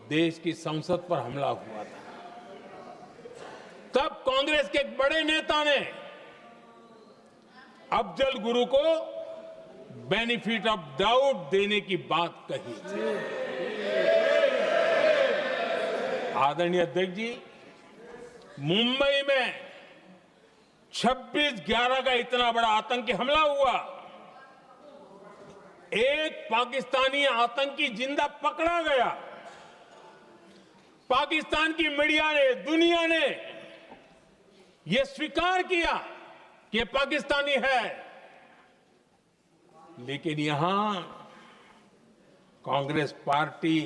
देश की संसद पर हमला हुआ था। तब कांग्रेस के एक बड़े नेता ने अफजल गुरु को बेनिफिट ऑफ डाउट देने की बात कही थी। आदरणीय अध्यक्ष जी, मुंबई में 26/11 का इतना बड़ा आतंकी हमला हुआ, एक पाकिस्तानी आतंकी जिंदा पकड़ा गया। पाकिस्तान की मीडिया ने, दुनिया ने यह स्वीकार किया कि पाकिस्तानी है, लेकिन यहां कांग्रेस पार्टी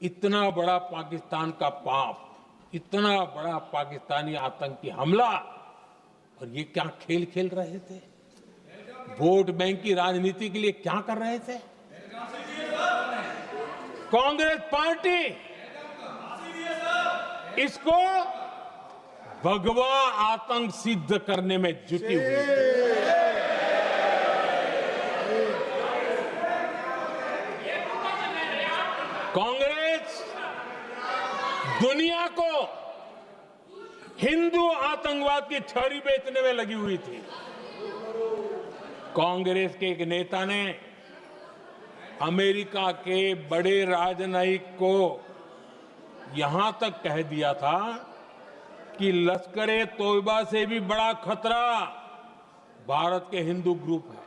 इतना बड़ा पाकिस्तान का पाप, इतना बड़ा पाकिस्तानी आतंकी हमला, और ये क्या खेल खेल रहे थे? वोट बैंक की राजनीति के लिए क्या कर रहे थे? कांग्रेस पार्टी इसको भगवा आतंक सिद्ध करने में जुटी हुई है। कांग्रेस दुनिया को हिंदू आतंकवाद की छड़ी बेचने में लगी हुई थी। कांग्रेस के एक नेता ने अमेरिका के बड़े राजनयिक को यहां तक कह दिया था कि लश्कर-ए तोयबा से भी बड़ा खतरा भारत के हिंदू ग्रुप है।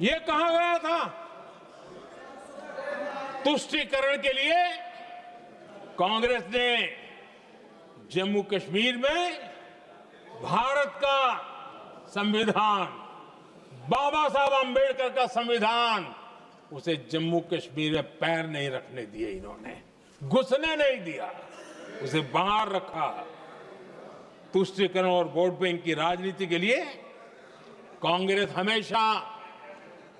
यह कहा गया था। तुष्टीकरण के लिए कांग्रेस ने जम्मू कश्मीर में भारत का संविधान, बाबा साहब आंबेडकर का संविधान, उसे जम्मू कश्मीर में पैर नहीं रखने दिए, इन्होंने घुसने नहीं दिया, उसे बाहर रखा। तुष्टीकरण और वोट बैंक की राजनीति के लिए कांग्रेस हमेशा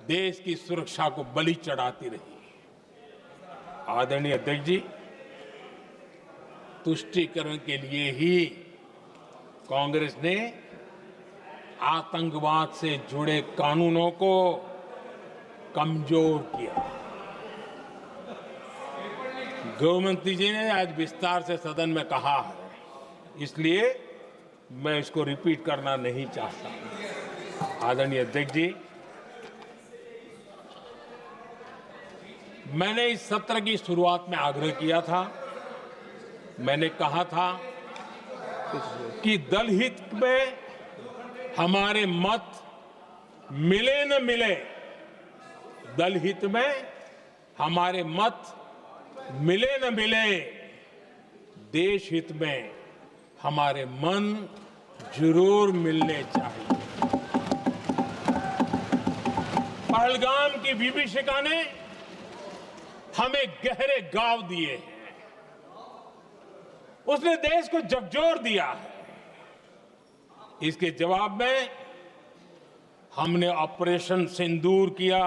देश की सुरक्षा को बलि चढ़ाती रही। आदरणीय अध्यक्ष जी, तुष्टीकरण के लिए ही कांग्रेस ने आतंकवाद से जुड़े कानूनों को कमजोर किया। गृहमंत्री जी ने आज विस्तार से सदन में कहा है, इसलिए मैं इसको रिपीट करना नहीं चाहता। आदरणीय अध्यक्ष जी, मैंने इस सत्र की शुरुआत में आग्रह किया था, मैंने कहा था कि दल हित में हमारे मत मिले न मिले, दल हित में हमारे मत मिले न मिले, देश हित में हमारे मन जरूर मिलने चाहिए। पहलगाम की विभीषिका ने हमें गहरे घाव दिए हैं, उसने देश को झकझोर दिया है। इसके जवाब में हमने ऑपरेशन सिंदूर किया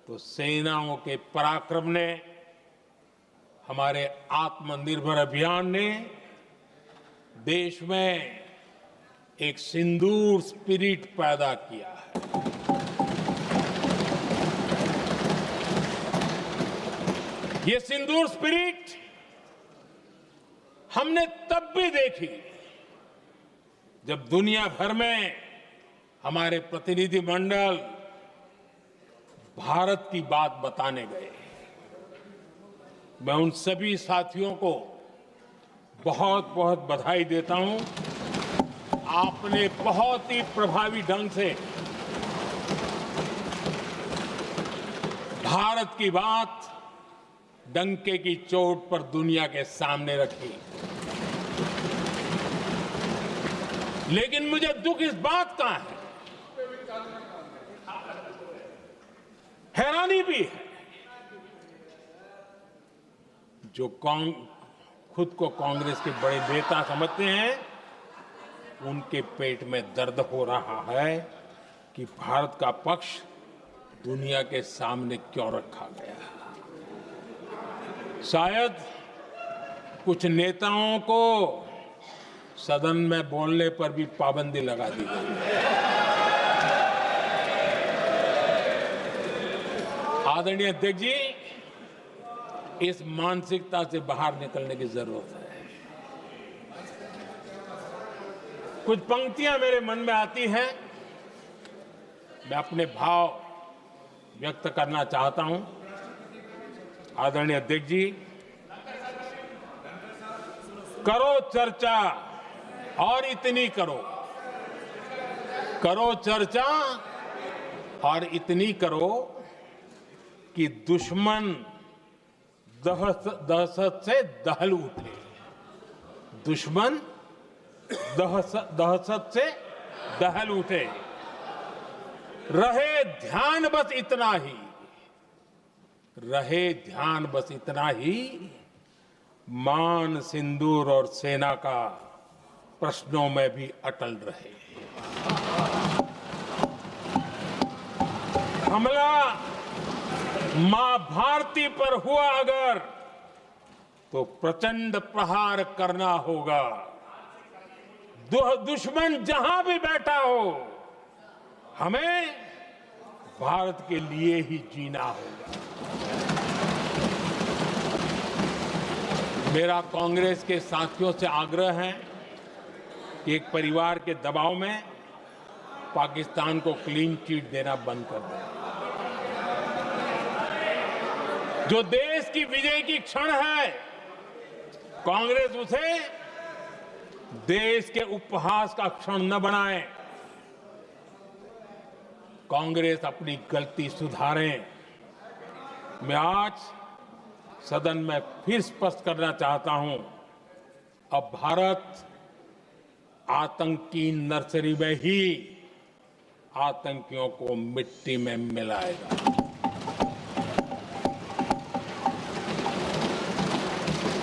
तो सेनाओं के पराक्रम ने, हमारे आत्मनिर्भर अभियान ने देश में एक सिंदूर स्पिरिट पैदा किया है। ये सिंदूर स्पिरिट हमने तब भी देखी जब दुनिया भर में हमारे प्रतिनिधि मंडल भारत की बात बताने गए। मैं उन सभी साथियों को बहुत बहुत बधाई देता हूं। आपने बहुत ही प्रभावी ढंग से भारत की बात डंके की चोट पर दुनिया के सामने रखी। लेकिन मुझे दुख इस बात का है, हैरानी भी है, जो खुद को कांग्रेस के बड़े नेता समझते हैं, उनके पेट में दर्द हो रहा है कि भारत का पक्ष दुनिया के सामने क्यों रखा गया। शायद कुछ नेताओं को सदन में बोलने पर भी पाबंदी लगा दी गई है। आदरणीय अध्यक्ष जी, इस मानसिकता से बाहर निकलने की जरूरत है। कुछ पंक्तियां मेरे मन में आती हैं, मैं अपने भाव व्यक्त करना चाहता हूं। आदरणीय अध्यक्ष जी, करो चर्चा और इतनी करो, करो चर्चा और इतनी करो कि दुश्मन दहशत से दहल उठे। दुश्मन दहशत से दहल उठे। रहे ध्यान बस इतना ही, रहे ध्यान बस इतना ही, मान सिंदूर और सेना का प्रश्नों में भी अटल रहे। हमला मां भारती पर हुआ अगर, तो प्रचंड प्रहार करना होगा। दुश्मन जहां भी बैठा हो, हमें भारत के लिए ही जीना होगा। मेरा कांग्रेस के साथियों से आग्रह है कि एक परिवार के दबाव में पाकिस्तान को क्लीन चिट देना बंद कर दें। जो देश की विजय की क्षण है, कांग्रेस उसे देश के उपहास का क्षण न बनाए। कांग्रेस अपनी गलती सुधारें। मैं आज सदन में फिर स्पष्ट करना चाहता हूं, अब भारत आतंकी नर्सरी में ही आतंकियों को मिट्टी में मिलाएगा।